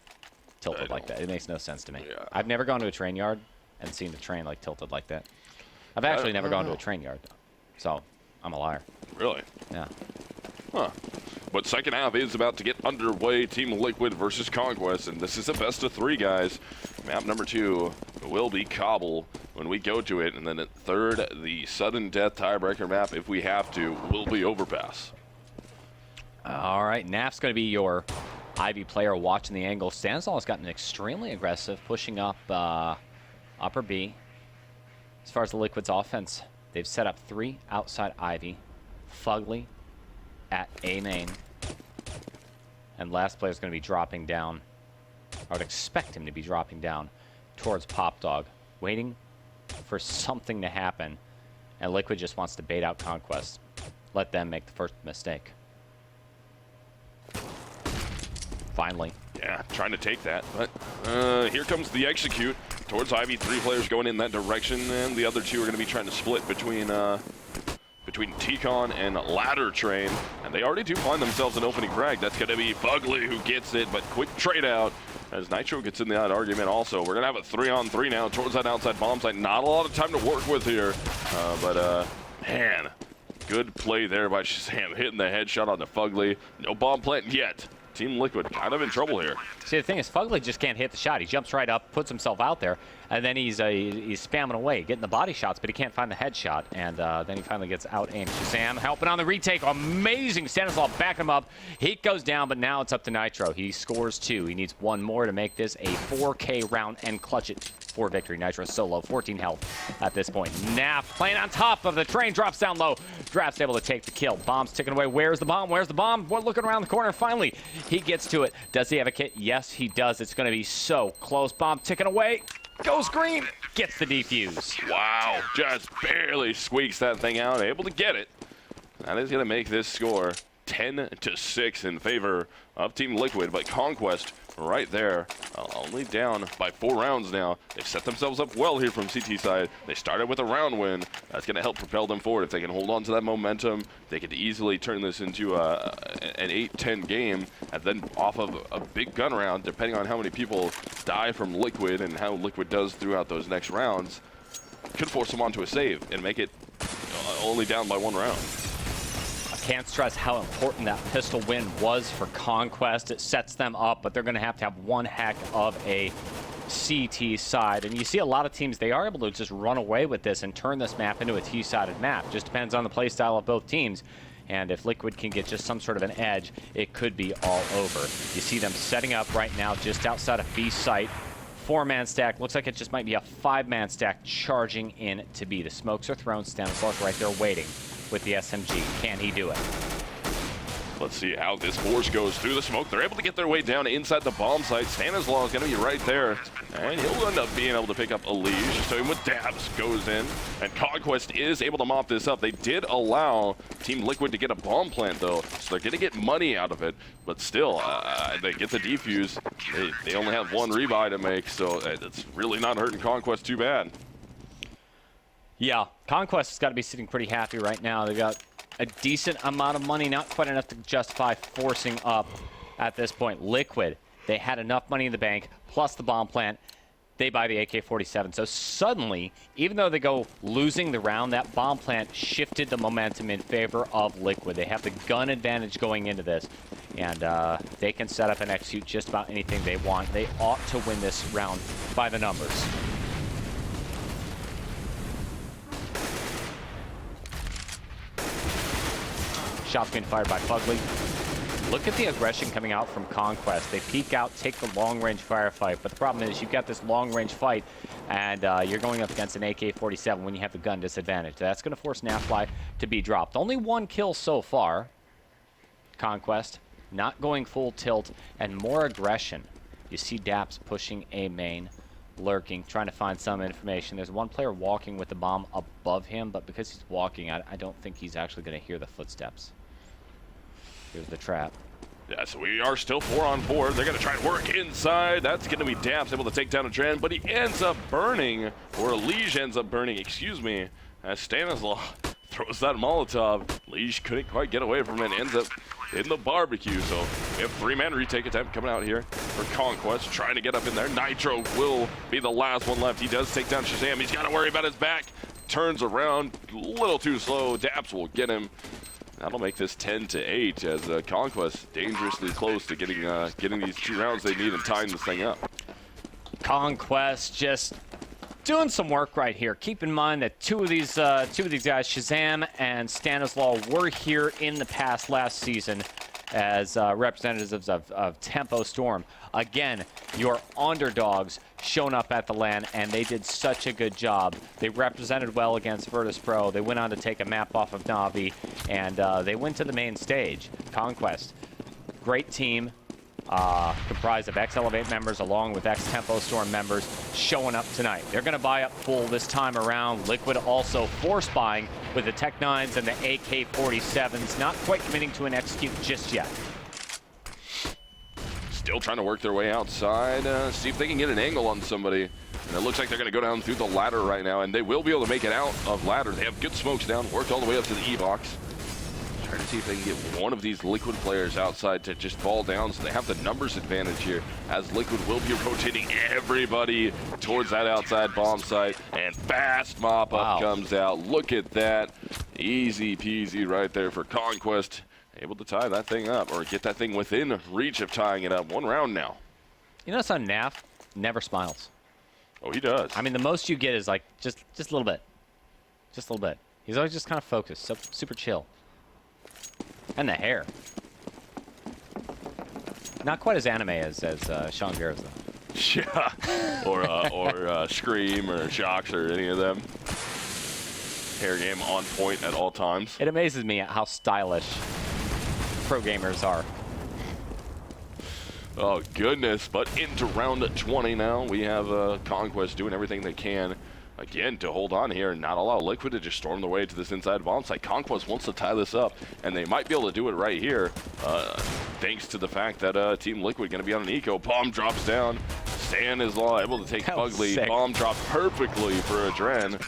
[SPEAKER 1] tilted like that. It makes no sense to me.
[SPEAKER 2] Yeah.
[SPEAKER 1] I've never gone to a train yard and seen the train like tilted like that. I've actually never gone to a train yard, though. So I'm a liar.
[SPEAKER 2] Really?
[SPEAKER 1] Yeah.
[SPEAKER 2] Huh. But second half is about to get underway. Team Liquid versus Conquest, and this is a best of 3, guys. Map number 2 will be Cobble when we go to it, and then at third, the sudden death tiebreaker map, if we have to, will be Overpass.
[SPEAKER 1] All right, Naf's going to be your Ivy player watching the angle. Stanislaw has gotten extremely aggressive, pushing up upper B. As far as the Liquid's offense, they've set up 3 outside Ivy. Fugly at A main. And last player's going to be dropping down. I would expect him to be dropping down towards Pop Dog, waiting for something to happen. And Liquid just wants to bait out Conquest. Let them make the first mistake. Finally.
[SPEAKER 2] Yeah, trying to take that, but here comes the execute towards Ivy. 3 players going in that direction, and the other 2 are going to be trying to split between T-Con and Ladder Train, and they already do find themselves an opening frag. That's going to be Fugly who gets it, but quick trade out as Nitro gets in that argument also. We're going to have a 3-on-3 now towards that outside bomb site. Not a lot of time to work with here, but man, good play there by Shazam, hitting the headshot on the Fugly. No bomb plant yet. Team Liquid kind of in trouble here.
[SPEAKER 1] See, the thing is, Fugly just can't hit the shot. He jumps right up, puts himself out there, and then he's spamming away, getting the body shots, but he can't find the headshot, and then he finally gets out-aimed. Shazam helping on the retake. Amazing. Stanislaw backing him up. He goes down, but now it's up to Nitro. He scores 2. He needs 1 more to make this a 4K round and clutch it for victory. Nitro solo, 14 health at this point. Naf playing on top of the train, drops down low. Draft's able to take the kill. Bomb's ticking away. Where's the bomb? Where's the bomb? We're looking around the corner. Finally, he gets to it. Does he have a kit? Yes, he does. It's going to be so close. Bomb ticking away. Goes green. Gets the defuse.
[SPEAKER 2] Wow, just barely squeaks that thing out, able to get it. That is going to make this score 10-6 in favor of Team Liquid, but Conquest right there, only down by 4 rounds now. They've set themselves up well here from CT side. They started with a round win. That's going to help propel them forward. If they can hold on to that momentum, they could easily turn this into an 8-10 game, and then off of a big gun round, depending on how many people die from Liquid and how Liquid does throughout those next rounds, could force them onto a save and make it only down by 1 round.
[SPEAKER 1] Can't stress how important that pistol win was for Conquest. It sets them up, but they're going to have one heck of a CT side. And you see a lot of teams, they are able to just run away with this and turn this map into a T-sided map. Just depends on the play style of both teams. And if Liquid can get just some sort of an edge, it could be all over. You see them setting up right now just outside of B site. 4-man stack. Looks like it just might be a 5-man stack charging in to B. The smokes are thrown. Stanislav right there waiting with the SMG. Can he do it?
[SPEAKER 2] Let's see how this force goes through the smoke. They're able to get their way down inside the bomb site. Stanislav is going to be right there, and he'll end up being able to pick up a leash. So him with dabs goes in, and Conquest is able to mop this up. They did allow Team Liquid to get a bomb plant, though, so they're going to get money out of it. But still, they get the defuse. They only have 1 rebuy to make, so it's really not hurting Conquest too bad.
[SPEAKER 1] Yeah, Conquest has got to be sitting pretty happy right now. They've got a decent amount of money, not quite enough to justify forcing up at this point. Liquid, they had enough money in the bank, plus the bomb plant. They buy the AK-47. So suddenly, even though they go losing the round, that bomb plant shifted the momentum in favor of Liquid. They have the gun advantage going into this, and they can set up and execute just about anything they want. They ought to win this round by the numbers. Shots being fired by Fugly. Look at the aggression coming out from Conquest. They peek out, take the long-range firefight, but the problem is you've got this long-range fight, and you're going up against an AK-47 when you have the gun disadvantage. That's going to force Nafly to be dropped. Only 1 kill so far. Conquest not going full tilt, and more aggression. You see Daps pushing A main, lurking, trying to find some information. There's 1 player walking with the bomb above him, but because he's walking, I don't think he's actually going to hear the footsteps. Here's the trap.
[SPEAKER 2] Yeah, so we are still 4 on 4. They're going to try and work inside. That's going to be Daps able to take down a Dren, but he ends up burning, or Lige ends up burning, excuse me, as Stanislav throws that Molotov. Lige couldn't quite get away from it, ends up in the barbecue. So we have 3-man retake attempt coming out here for Conquest, trying to get up in there. Nitro will be the last one left. He does take down Shazam. He's got to worry about his back. Turns around, a little too slow. Daps will get him. That'll make this 10-8 as Conquest dangerously close to getting these 2 rounds they need and tying this thing up.
[SPEAKER 1] Conquest just doing some work right here. Keep in mind that two of these guys, Shazam and Stanislav, were here in the past last season as representatives of Tempo Storm. Again, your underdogs shown up at the LAN, and they did such a good job. They represented well against Virtus Pro. They went on to take a map off of Navi, and they went to the main stage. Conquest, great team, comprised of ex-Elevate members along with ex-Tempo Storm members showing up tonight. They're going to buy up full this time around. Liquid also force buying with the Tech 9s and the AK-47s, not quite committing to an execute just yet.
[SPEAKER 2] Still trying to work their way outside, see if they can get an angle on somebody. And it looks like they're going to go down through the ladder right now, and they will be able to make it out of ladder. They have good smokes down, worked all the way up to the E-box. Trying to see if they can get one of these Liquid players outside to just fall down, so they have the numbers advantage here, as Liquid will be rotating everybody towards that outside bomb site, and fast mop-up comes out. Look at that. Easy peasy right there for Conquest. Able to tie that thing up, or get that thing within reach of tying it up. 1 round now.
[SPEAKER 1] You notice how Naf never smiles?
[SPEAKER 2] Oh, he does.
[SPEAKER 1] I mean, the most you get is like just a little bit. Just a little bit. He's always just kind of focused, so super chill. And the hair. Not quite as anime as Sean Garrett's, though.
[SPEAKER 2] Yeah. or Scream or Shocks or any of them. Hair game on point at all times.
[SPEAKER 1] It amazes me at how stylish pro gamers are.
[SPEAKER 2] Oh, goodness. But into round 20 now. We have Conquest doing everything they can, again, to hold on here and not allow Liquid to just storm their way to this inside bomb site. Conquest wants to tie this up, and they might be able to do it right here, thanks to the fact that Team Liquid going to be on an eco. Bomb drops down. Stan is able to take Fugly. Bomb dropped perfectly for Adren.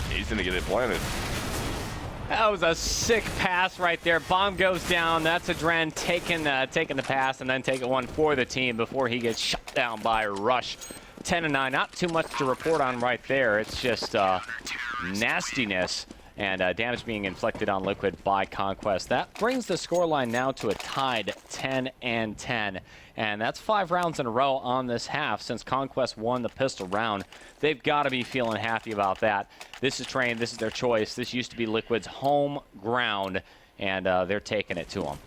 [SPEAKER 2] He's going to get it planted.
[SPEAKER 1] That was a sick pass right there. Bomb goes down. That's Adren taking the pass and then taking one for the team before he gets shut down by Rush. 10-9. Not too much to report on right there. It's just nastiness and damage being inflicted on Liquid by Conquest. That brings the scoreline now to a tied 10-10. And that's 5 rounds in a row on this half since Conquest won the pistol round. They've got to be feeling happy about that. This is Train. This is their choice. This used to be Liquid's home ground, and they're taking it to them.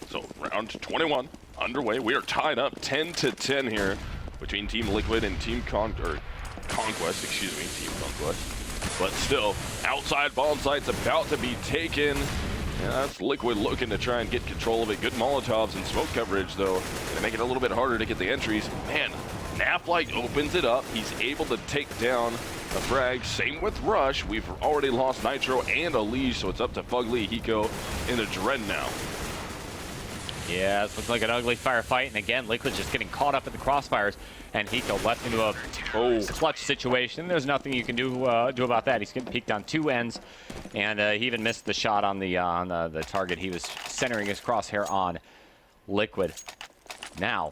[SPEAKER 2] So round 21 underway. We are tied up 10-10 here between Team Liquid and Team Conquest, excuse me, Team Conquest. But still, outside bomb site's about to be taken. Yeah, that's Liquid looking to try and get control of it. Good Molotovs and smoke coverage, though, to make it a little bit harder to get the entries. Man, Naflight opens it up. He's able to take down a frag. Same with Rush. We've already lost Nitro and Elise, so it's up to Fugly, Hiko, and Adren now.
[SPEAKER 1] Yeah, this looks like an ugly firefight, and again, Liquid just getting caught up in the crossfires, and Hiko left into a clutch situation. There's nothing you can do about that. He's getting peeked on 2 ends, and he even missed the shot on the target he was centering his crosshair on. Liquid now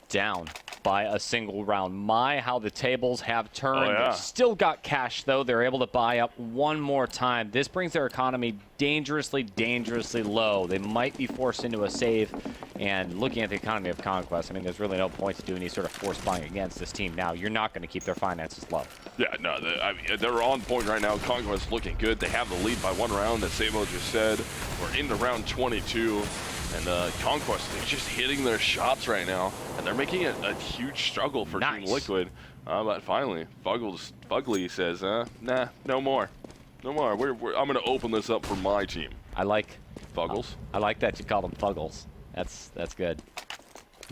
[SPEAKER 1] down by a single round. My, how the tables have turned.
[SPEAKER 2] Oh, yeah.
[SPEAKER 1] They've still got cash, though. They're able to buy up one more time. This brings their economy dangerously, dangerously low. They might be forced into a save. And looking at the economy of Conquest, I mean, there's really no point to do any sort of force buying against this team now. You're not going to keep their finances low.
[SPEAKER 2] Yeah, no, I mean, they're on point right now. Conquest looking good. They have the lead by 1 round, as CEVO just said. We're into round 22. And Conquest, they're just hitting their shots right now, and they're making it a huge struggle for Team Liquid. But finally, Fugly says, nah, no more. No more. I'm going to open this up for my team.
[SPEAKER 1] I like
[SPEAKER 2] Fuggles.
[SPEAKER 1] I like that you call them Fuggles. That's good.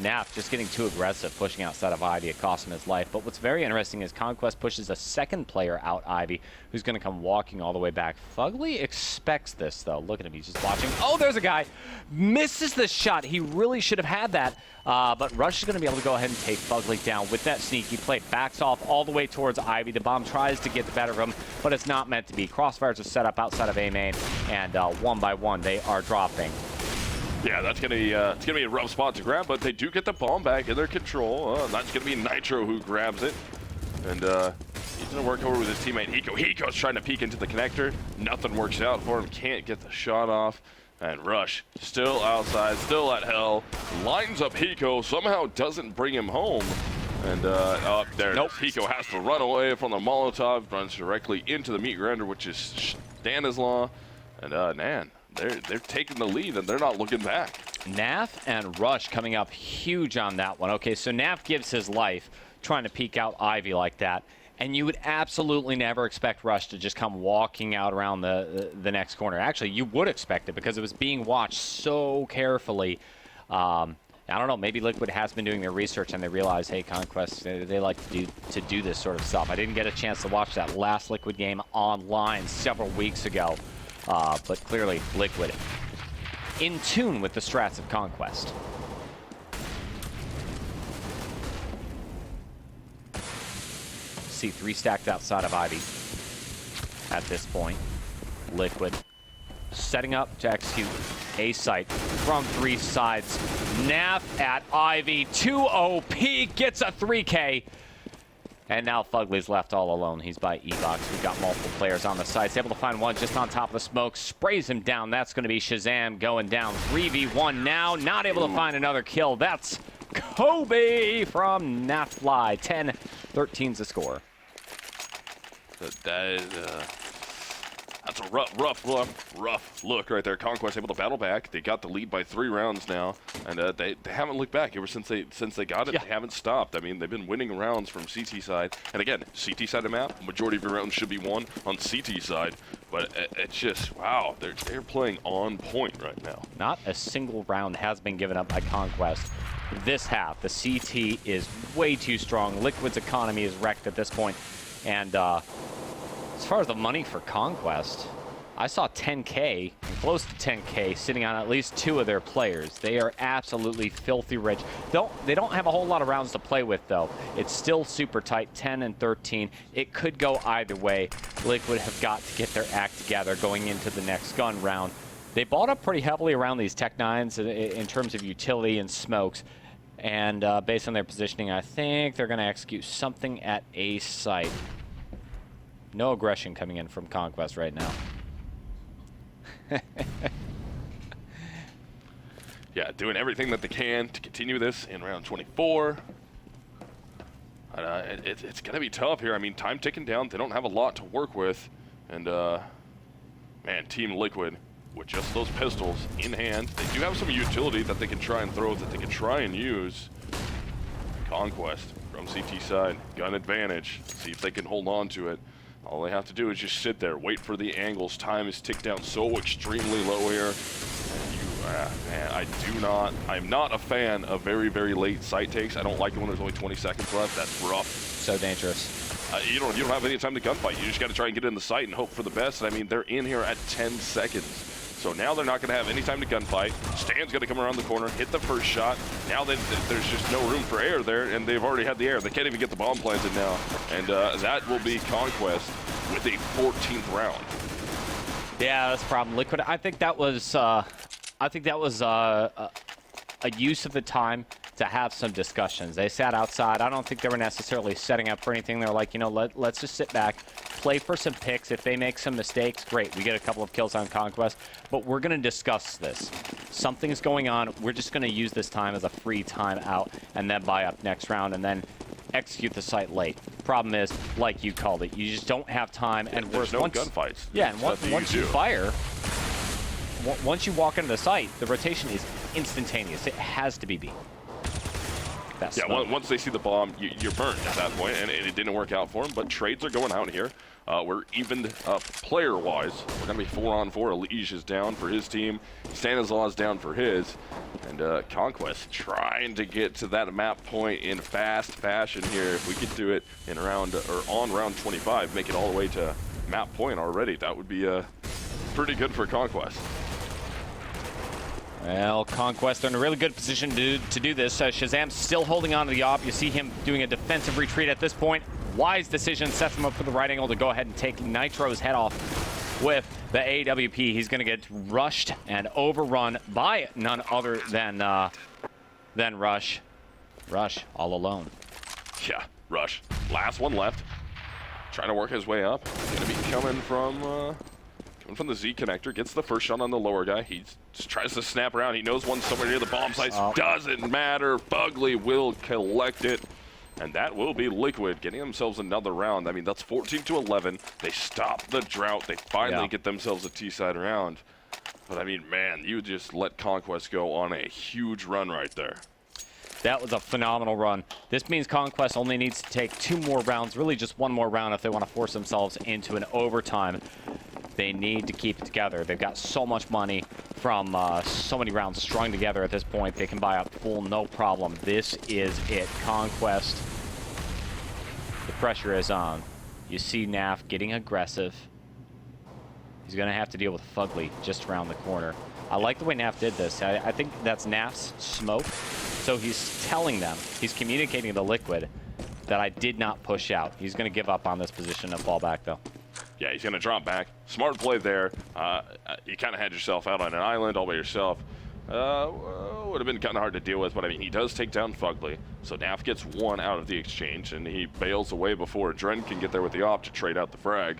[SPEAKER 1] Naf just getting too aggressive, pushing outside of Ivy. It cost him his life. But what's very interesting is Conquest pushes a second player out Ivy, who's going to come walking all the way back. Fugly expects this, though. Look at him. He's just watching. Oh, there's a guy. Misses the shot. He really should have had that. But Rush is going to be able to go ahead and take Fugly down with that sneaky play. Backs off all the way towards Ivy. The bomb tries to get the better of him, but it's not meant to be. Crossfires are set up outside of A main, and one by one they are dropping.
[SPEAKER 2] Yeah, that's gonna be it's gonna be a rough spot to grab, but they do get the bomb back in their control. That's gonna be Nitro who grabs it, and he's gonna work over with his teammate Hiko. Hiko's trying to peek into the connector. Nothing works out for him. Can't get the shot off. And Rush still outside, still at hell. Lines up Hiko. Somehow doesn't bring him home. And up there, nope. Hiko has to run away from the Molotov. Runs directly into the meat grinder, which is Stanislaw. And man. They're taking the lead, and they're not looking back.
[SPEAKER 1] Naf and Rush coming up huge on that one. Okay, so Naf gives his life trying to peek out Ivy like that, and you would absolutely never expect Rush to just come walking out around the next corner. Actually, you would expect it because it was being watched so carefully. I don't know, maybe Liquid has been doing their research and they realize, hey, Conquest, they like to do this sort of stuff. I didn't get a chance to watch that last Liquid game online several weeks ago. But clearly, Liquid in tune with the strats of Conquest. C3 stacked outside of Ivy at this point. Liquid setting up to execute a site from 3 sides. Naf at Ivy, 2 OP, gets a 3K. And now Fugly's left all alone. He's by E-Box. We've got multiple players on the sides. Able to find one just on top of the smoke. Sprays him down. That's going to be Shazam going down. 3v1 now. Not able to find another kill. That's Kobe from Nafly. 10-13's the score.
[SPEAKER 2] That is, that's a rough look right there. Conquest able to battle back. They got the lead by 3 rounds now, and they haven't looked back ever since they got it. Yeah. They haven't stopped. I mean, they've been winning rounds from CT side, and again, CT side of the map, majority of your rounds should be won on CT side. But it's just, wow, they're playing on point right now.
[SPEAKER 1] Not a single round has been given up by Conquest. This half, the CT is way too strong. Liquid's economy is wrecked at this point. And as far as the money for Conquest, I saw 10K, and close to 10K, sitting on at least 2 of their players. They are absolutely filthy rich. They don't have a whole lot of rounds to play with, though. It's still super tight, 10 and 13. It could go either way. Liquid have got to get their act together going into the next gun round. They bought up pretty heavily around these Tech 9s in terms of utility and smokes. And based on their positioning, I think they're going to execute something at a site. No aggression coming in from Conquest right now.
[SPEAKER 2] Yeah, doing everything that they can to continue this in round 24. It's going to be tough here. I mean, time ticking down. They don't have a lot to work with. And, man, Team Liquid, with just those pistols in hand, they do have some utility that they can try and throw, that they can try and use. Conquest from CT side, gun advantage. See if they can hold on to it. All they have to do is just sit there, wait for the angles. Time is ticked down so extremely low here. Man, I'm not a fan of very, very late site takes. I don't like it when there's only 20 seconds left. That's rough.
[SPEAKER 1] So dangerous.
[SPEAKER 2] You don't have any time to gunfight. You just got to try and get in the site and hope for the best. I mean, they're in here at 10 seconds. So now they're not going to have any time to gunfight. Stan's going to come around the corner, hit the first shot. Now there's just no room for air there, and they've already had the air. They can't even get the bomb planted now. And that will be Conquest with a 14th round.
[SPEAKER 1] Yeah, that's a problem. Liquid, I think that was a use of the time to have some discussions. They sat outside. I don't think they were necessarily setting up for anything. They're like, you know, let's just sit back, play for some picks. If they make some mistakes, great. We get a couple of kills on Conquest, but we're going to discuss this. Something's going on. We're just going to use this time as a free time out and then buy up next round and then execute the site late. Problem is, like you called it, you just don't have time. And
[SPEAKER 2] there's no gunfights.
[SPEAKER 1] Yeah, and once you fire, once you walk into the site, the rotation is instantaneous. It has to be B.
[SPEAKER 2] Yeah, once they see the bomb, you're burned at that point, and it didn't work out for them. But trades are going out here. We're evened up player-wise. We're going to be 4-on-4. Elige is down for his team. Stanislaw is down for his. And Conquest trying to get to that map point in fast fashion here. If we could do it in round, or on round 25, make it all the way to map point already, that would be pretty good for Conquest.
[SPEAKER 1] Well, Conquest are in a really good position to do this. Shazam's still holding on to the op. You see him doing a defensive retreat at this point. Wise decision, sets him up for the right angle to go ahead and take Nitro's head off with the AWP. He's going to get rushed and overrun by none other than Rush. Rush all alone.
[SPEAKER 2] Yeah, Rush. Last one left. Trying to work his way up. Going to be coming from the Z connector. Gets the first shot on the lower guy. He just tries to snap around. He knows one's somewhere near the bomb sites. Doesn't matter. Fugly will collect it. And that will be Liquid getting themselves another round. I mean, that's 14-11. They stop the drought. They finally get themselves a T-side round. But, I mean, man, you just let Conquest go on a huge run right there.
[SPEAKER 1] That was a phenomenal run. This means Conquest only needs to take 2 more rounds, really just 1 more round if they want to force themselves into an overtime. They need to keep it together. They've got so much money from so many rounds strung together at this point. They can buy up full, no problem. This is it. Conquest. The pressure is on. You see Naf getting aggressive. He's going to have to deal with Fugly just around the corner. I like the way Naf did this. I think that's Naf's smoke. So he's telling them, he's communicating to the Liquid that I did not push out. He's going to give up on this position and fall back, though.
[SPEAKER 2] Yeah, he's going to drop back. Smart play there. You kind of had yourself out on an island all by yourself. Would have been kind of hard to deal with, but I mean, he does take down Fugly. So Naf gets 1 out of the exchange, and he bails away before Dren can get there with the op to trade out the frag.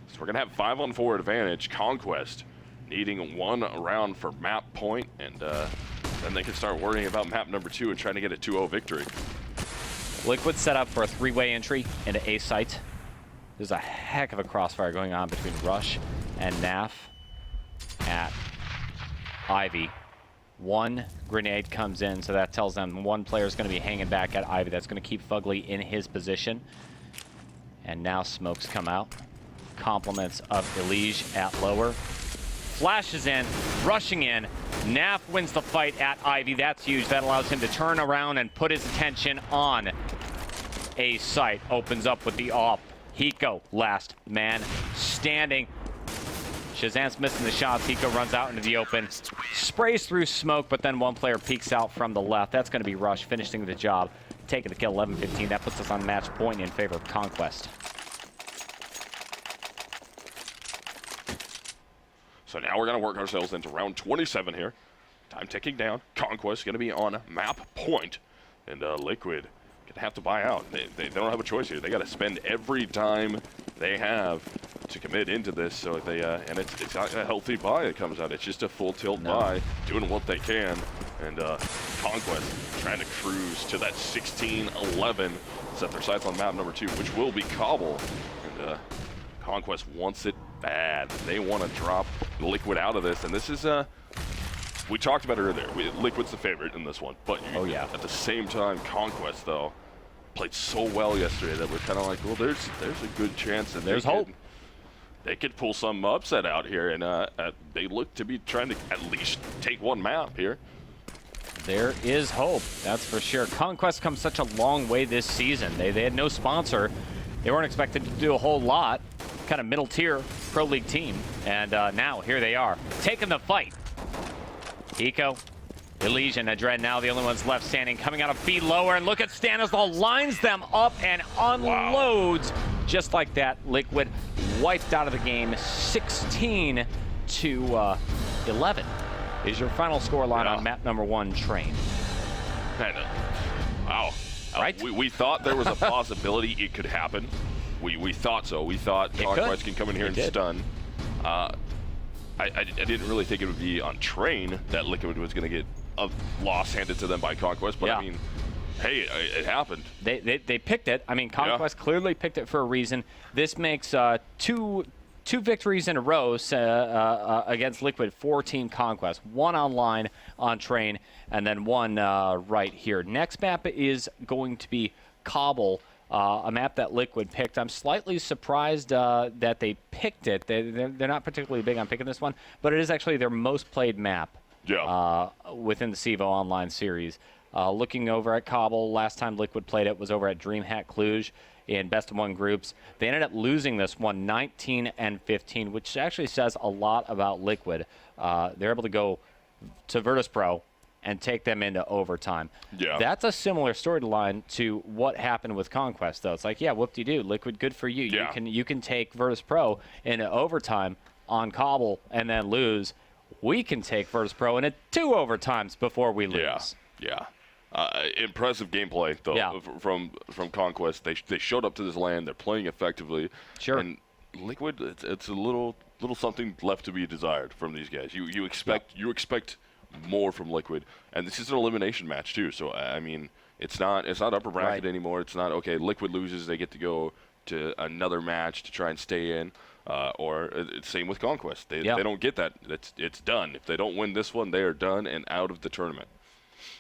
[SPEAKER 2] So we're going to have 5-on-4 advantage. Conquest needing 1 round for map point, and then they can start worrying about map number 2 and trying to get a 2-0 victory.
[SPEAKER 1] Liquid set up for a 3-way entry into A site. There's a heck of a crossfire going on between Rush and Naf at Ivy. 1 grenade comes in, so that tells them 1 player is going to be hanging back at Ivy. That's going to keep Fugly in his position. And now smokes come out. compliments of Elige at lower. Flashes in, rushing in. Naf wins the fight at Ivy. That's huge. That allows him to turn around and put his attention on a site. Opens up with the AWP. Hiko, last man standing. Shazam's missing the shots. Hiko runs out into the open. Sprays through smoke, but then one player peeks out from the left. That's going to be Rush finishing the job. Taking the kill, 11-15. That puts us on match point in favor of Conquest.
[SPEAKER 2] So now we're going to work ourselves into round 27 here. Time ticking down. Conquest going to be on map point. And Liquid going to have to buy out. They don't have a choice here. They got to spend every dime they have to commit into this. So they and it's not a healthy buy that comes out. It's just a full tilt buy, doing what they can. And Conquest trying to cruise to that 16-11. Set their sights on map number 2, which will be Cobble. And Conquest wants it bad. They want to drop Liquid out of this, and this is we talked about it earlier. Liquid's the favorite in this one, but at the same time, Conquest though played so well yesterday that we're kind of like, well, there's a good chance that
[SPEAKER 1] there's hope.
[SPEAKER 2] They could pull some upset out here, and they look to be trying to at least take one map here.
[SPEAKER 1] There is hope, that's for sure. Conquest comes such a long way this season. They had no sponsor. They weren't expected to do a whole lot. Kind of middle tier pro league team, and now here they are taking the fight. Eco, Elige, and Adred now the only ones left standing, coming out of B lower, and look at Stanislaw lines them up and unloads just like that. Liquid wiped out of the game, 16-11 is your final score line on map number 1, Train.
[SPEAKER 2] Wow.
[SPEAKER 1] Right?
[SPEAKER 2] We thought there was a possibility it could happen. We thought so. We thought Conquest can come in here and stun. I didn't really think it would be on Train that Liquid was going to get a loss handed to them by Conquest, but I mean, hey, it happened.
[SPEAKER 1] They picked it. I mean, Conquest clearly picked it for a reason. This makes two victories in a row against Liquid for Team Conquest. One online on Train, and then one right here. Next map is going to be Cobble. A map that Liquid picked. I'm slightly surprised that they picked it. They're not particularly big on picking this one, but it is actually their most played map within the CEVO Online series. Looking over at Cobble, last time Liquid played it was over at DreamHack Cluj in best-of-1 groups. They ended up losing this one 19-15, which actually says a lot about Liquid. They're able to go to Virtus Pro and take them into overtime. That's a similar storyline to what happened with Conquest, though. It's like, whoop-de-doo, Liquid, good for you. You can take Virtus Pro into overtime on Cobble and then lose. We can take Virtus Pro into 2 overtimes before we lose.
[SPEAKER 2] Impressive gameplay, though, from Conquest. They showed up to this land. They're playing effectively. And Liquid, it's a little something left to be desired from these guys. You expect more from Liquid, and this is an elimination match too, so I mean it's not upper bracket anymore. It's not okay, Liquid loses, they get to go to another match to try and stay in, or it's same with Conquest. They don't get that. It's done. If they don't win this one, they are done and out of the tournament.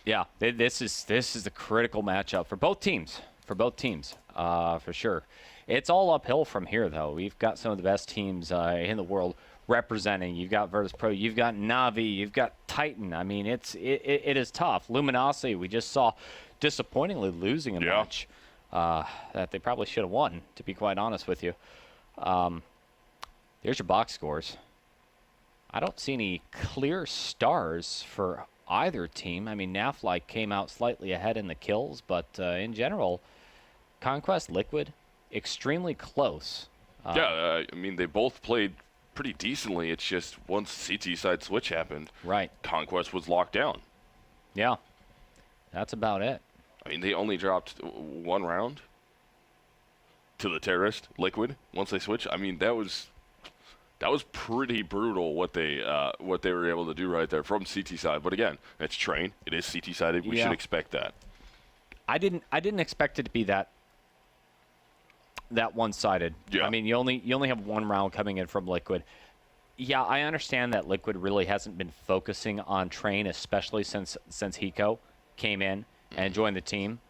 [SPEAKER 1] This is a critical matchup for both teams, for sure. It's all uphill from here, though. We've got some of the best teams in the world representing. You've got Virtus Pro, you've got Navi, you've got Titan. I mean, it is tough. Luminosity, we just saw disappointingly losing a match that they probably should have won, to be quite honest with you. There's your box scores. I don't see any clear stars for either team. I mean, Nafly came out slightly ahead in the kills, but in general, Conquest, Liquid, extremely close.
[SPEAKER 2] I mean, they both played pretty decently. It's just once CT side switch happened, Conquest was locked down.
[SPEAKER 1] That's about it.
[SPEAKER 2] I mean, they only dropped 1 round to the terrorist Liquid once they switched. I mean, that was pretty brutal what they were able to do right there from CT side. But again, it's Train. It is CT sided. We should expect that.
[SPEAKER 1] I didn't expect it to be that one-sided. I mean, you only have 1 round coming in from Liquid. I understand that Liquid really hasn't been focusing on Train, especially since Hiko came in and joined the team.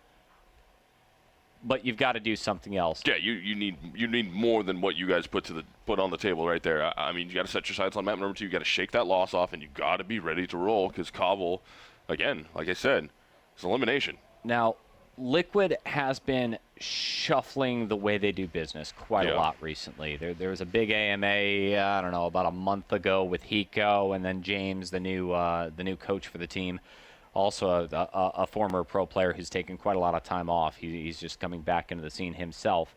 [SPEAKER 1] but you've got to do something else.
[SPEAKER 2] Yeah, you need more than what you guys put on the table right there. I mean, you got to set your sights on map number 2. You got to shake that loss off, and you got to be ready to roll because Cobble, again, like I said, it's elimination.
[SPEAKER 1] Now, Liquid has been shuffling the way they do business quite a lot recently. There was a big AMA, I don't know, about a month ago with Hiko, and then James, the new coach for the team, also a former pro player who's taken quite a lot of time off. He's just coming back into the scene himself.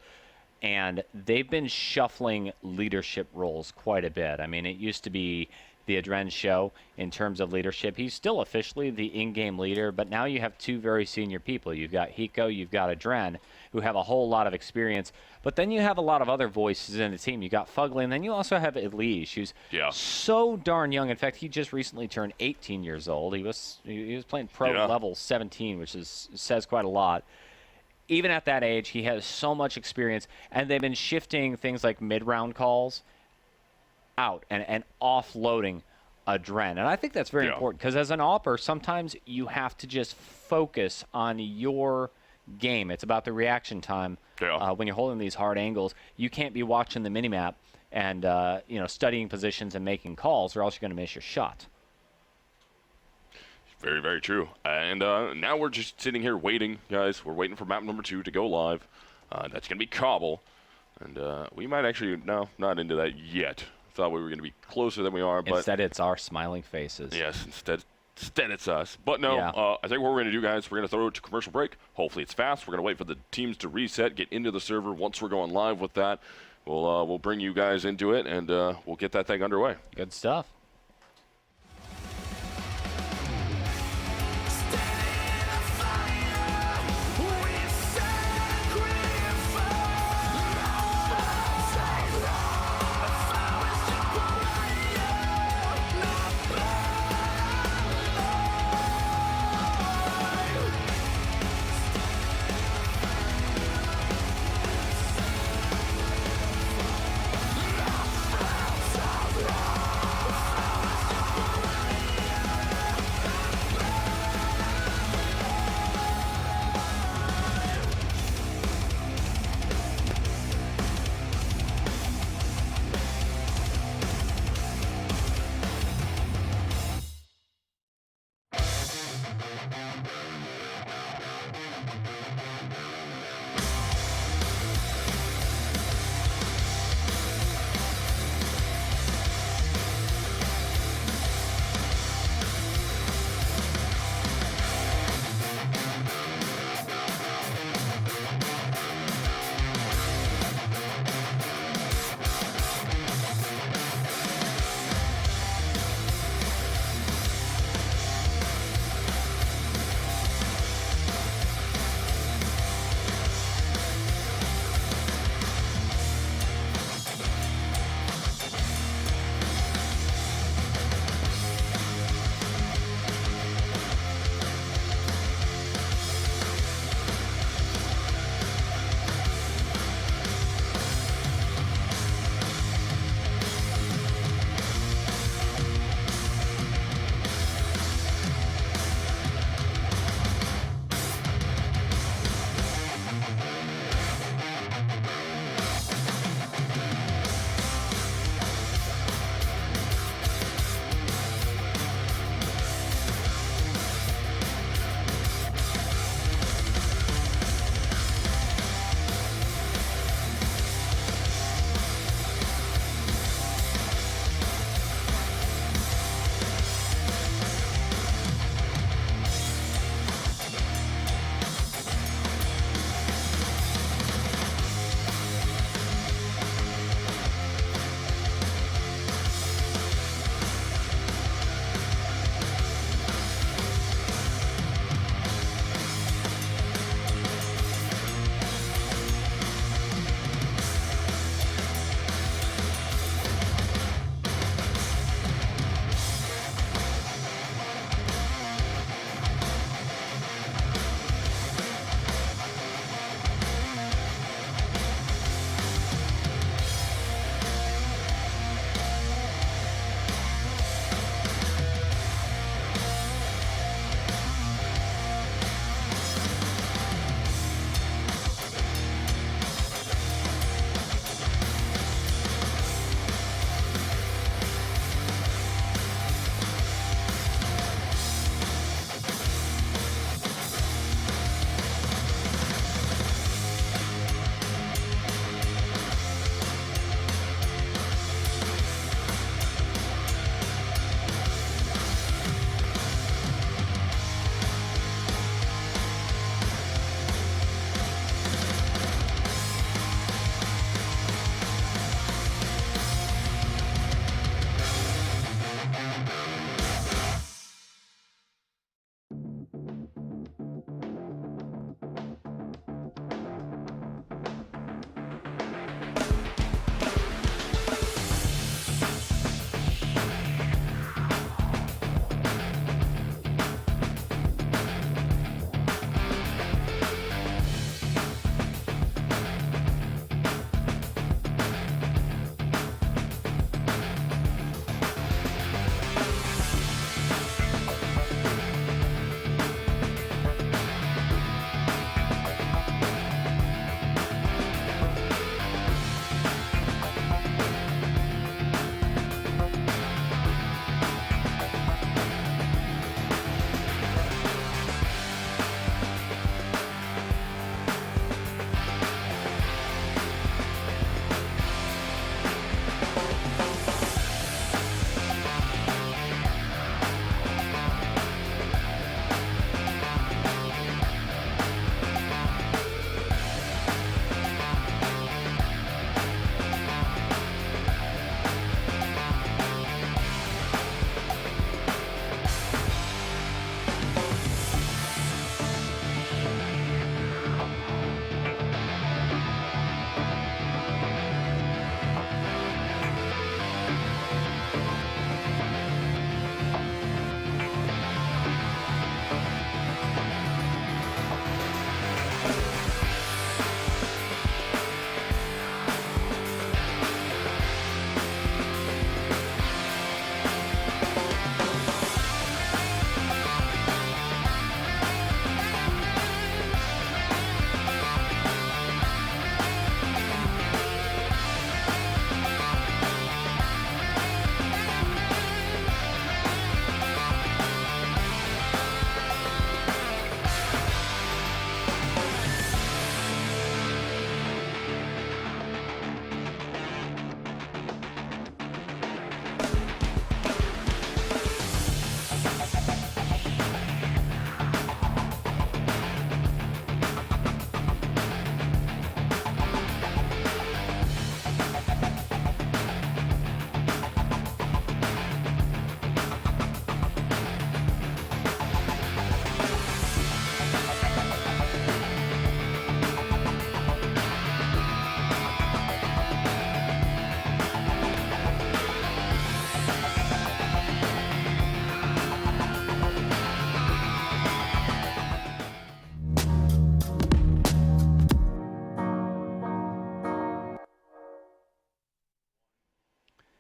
[SPEAKER 1] And they've been shuffling leadership roles quite a bit. I mean, it used to be the Adren show in terms of leadership. He's still officially the in-game leader, but now you have 2 very senior people. You've got Hiko, you've got Adren, who have a whole lot of experience. But then you have a lot of other voices in the team. You got Fugly, and then you also have Elige, who's so darn young. In fact, he just recently turned 18 years old. He was playing pro level 17, which says quite a lot. Even at that age, he has so much experience, and they've been shifting things like mid-round calls out and offloading Adren. And I think that's very important because as an AWPer, sometimes you have to just focus on your game. It's about the reaction time when you're holding these hard angles. You can't be watching the minimap and studying positions and making calls, or else you're going to miss your shot.
[SPEAKER 2] Very, very true. And now we're just sitting here waiting, guys. We're waiting for map number 2 to go live. That's going to be Cobble. And we might actually, no, not into that yet. Thought we were going to be closer than we are. But
[SPEAKER 1] instead, it's our smiling faces.
[SPEAKER 2] Yes, instead it's us. But no, I think what we're going to do, guys, we're going to throw it to commercial break. Hopefully it's fast. We're going to wait for the teams to reset, get into the server. Once we're going live with that, we'll bring you guys into it, and we'll get that thing underway.
[SPEAKER 1] Good stuff.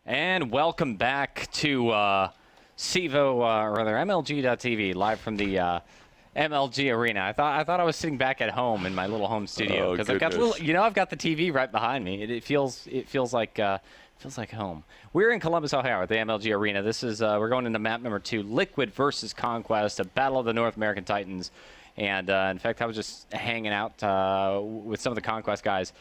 [SPEAKER 1] And welcome back to CEVO, or rather MLG.TV, live from the MLG arena. I thought I was sitting back at home in my little home studio because I've got I've got the TV right behind me. It feels like home. We're in Columbus, Ohio, at the MLG arena. This is we're going into map number 2, Liquid versus Conquest, a battle of the North American Titans. And in fact, I was just hanging out with some of the Conquest guys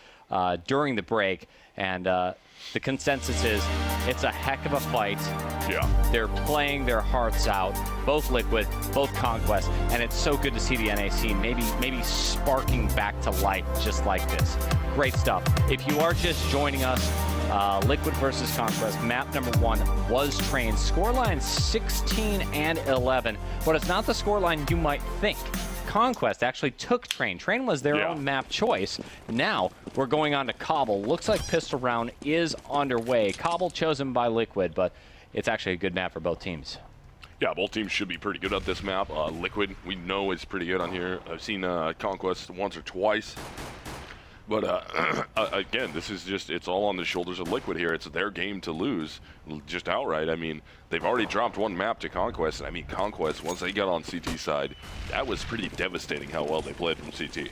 [SPEAKER 1] during the break, and the consensus is it's a heck of a fight.
[SPEAKER 2] Yeah.
[SPEAKER 1] They're playing their hearts out, both Liquid, both Conquest, and it's so good to see the NA scene maybe sparking back to life just like this. Great stuff. If you are just joining us, Liquid versus Conquest, map number 1 was Train. Scoreline 16-11, but it's not the scoreline you might think. Conquest actually took Train. Train was their own map choice. Now we're going on to Cobble. Looks like pistol round is underway. Cobble chosen by Liquid, but it's actually a good map for both teams.
[SPEAKER 2] Yeah, both teams should be pretty good at this map. Liquid, we know, is pretty good on here. I've seen Conquest once or twice. But again, this is just, it's all on the shoulders of Liquid here. It's their game to lose, just outright. I mean, they've already dropped one map to Conquest. And I mean, Conquest, once they got on CT side, that was pretty devastating how well they played from CT.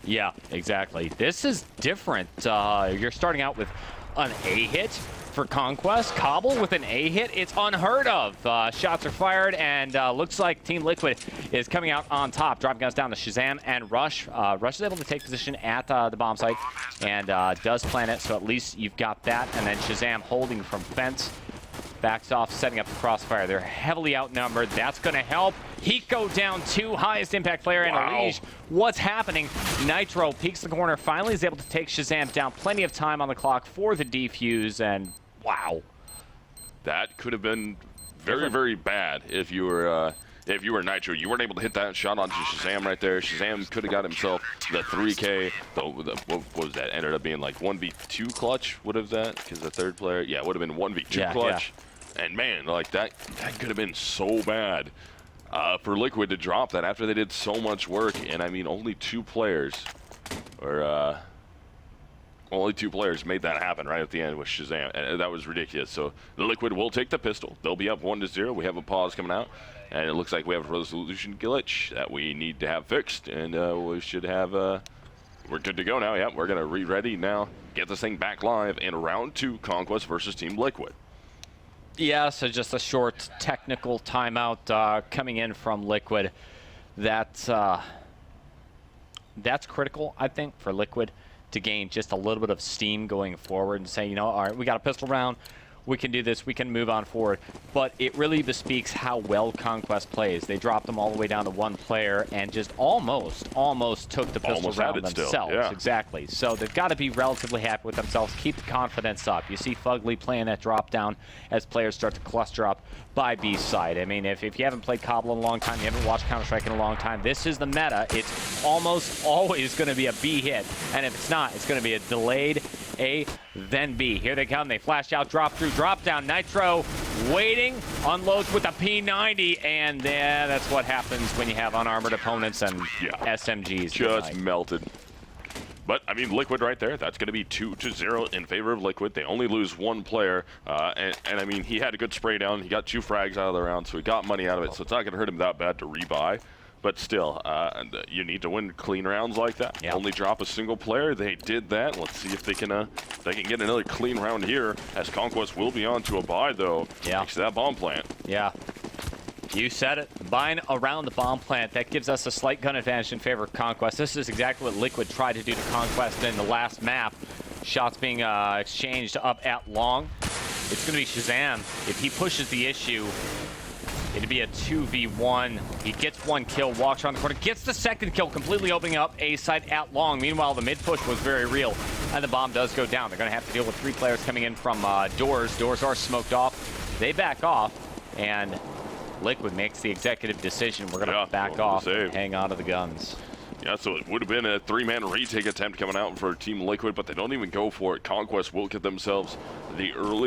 [SPEAKER 1] Yeah, exactly. This is different. You're starting out with an A hit for Conquest. Cobble with an A hit, it's unheard of. Shots are fired, and looks like Team Liquid is coming out on top. Dropping guns down to Shazam and Rush. Rush is able to take position at the bomb site and does plant it, so at least you've got that. And then Shazam holding from fence. Backs off, setting up the crossfire. They're heavily outnumbered. That's going to help. Hiko down 2, highest impact player in Elige. What's happening? Nitro peeks the corner, finally is able to take Shazam down. Plenty of time on the clock for the defuse, and wow.
[SPEAKER 2] That could have been very, very bad if you were Nitro. You weren't able to hit that shot onto Shazam right there. Shazam could have got himself the 3K. What was that? Ended up being like 1v2 clutch. Would have that? Because the third player, yeah, it would have been 1v2 clutch. Yeah. And man, like that could have been so bad for Liquid to drop that after they did so much work. And I mean, only two players made that happen right at the end with Shazam, and that was ridiculous. So the Liquid will take the pistol. They'll be up 1-0. We have a pause coming out, and it looks like we have a resolution glitch that we need to have fixed, and we should have. We're good to go now. Yep, we're gonna re-ready now. Get this thing back live in round 2, Conquest versus Team Liquid.
[SPEAKER 1] Yeah, so just a short technical timeout coming in from Liquid. That's critical, I think, for Liquid to gain just a little bit of steam going forward and say, you know, all right, we got a pistol round, we can do this, we can move on forward. But it really bespeaks how well Conquest plays. They dropped them all the way down to 1 player and just almost took the pistol round themselves. Yeah. Exactly. So they've got to be relatively happy with themselves, keep the confidence up. You see Fugly playing that drop down as players start to cluster up by B side. I mean, if you haven't played Cobble in a long time, you haven't watched Counter-Strike in a long time, this is the meta. It's almost always going to be a B hit. And if it's not, it's going to be a delayed A, then B. Here they come. They flash out, drop through, drop down. Nitro waiting, unloads with a P90, and that's what happens when you have unarmored opponents and SMGs.
[SPEAKER 2] Just melted. But, I mean, Liquid right there, that's going to be 2-0 in favor of Liquid. They only lose 1 player, and I mean, he had a good spray down. He got 2 frags out of the round, so he got money out of it, so it's not going to hurt him that bad to rebuy. But still, you need to win clean rounds like that. Yep. Only drop a single player. They did that. Let's see if they can get another clean round here, as Conquest will be on to a buy, though, thanks to that bomb plant.
[SPEAKER 1] Yeah. You said it. Buying around the bomb plant, that gives us a slight gun advantage in favor of Conquest. This is exactly what Liquid tried to do to Conquest in the last map. Shots being exchanged up at long. It's going to be Shazam. If he pushes the issue, it'd be a 2v1. He gets 1 kill, walks around the corner, gets the 2nd kill, completely opening up A side at long. Meanwhile, the mid push was very real, and the bomb does go down. They're going to have to deal with 3 players coming in from doors. Doors are smoked off. They back off, and Liquid makes the executive decision. We're going to back off and hang on to the guns.
[SPEAKER 2] Yeah, so it would have been a 3-man retake attempt coming out for Team Liquid, but they don't even go for it. Conquest will get themselves the early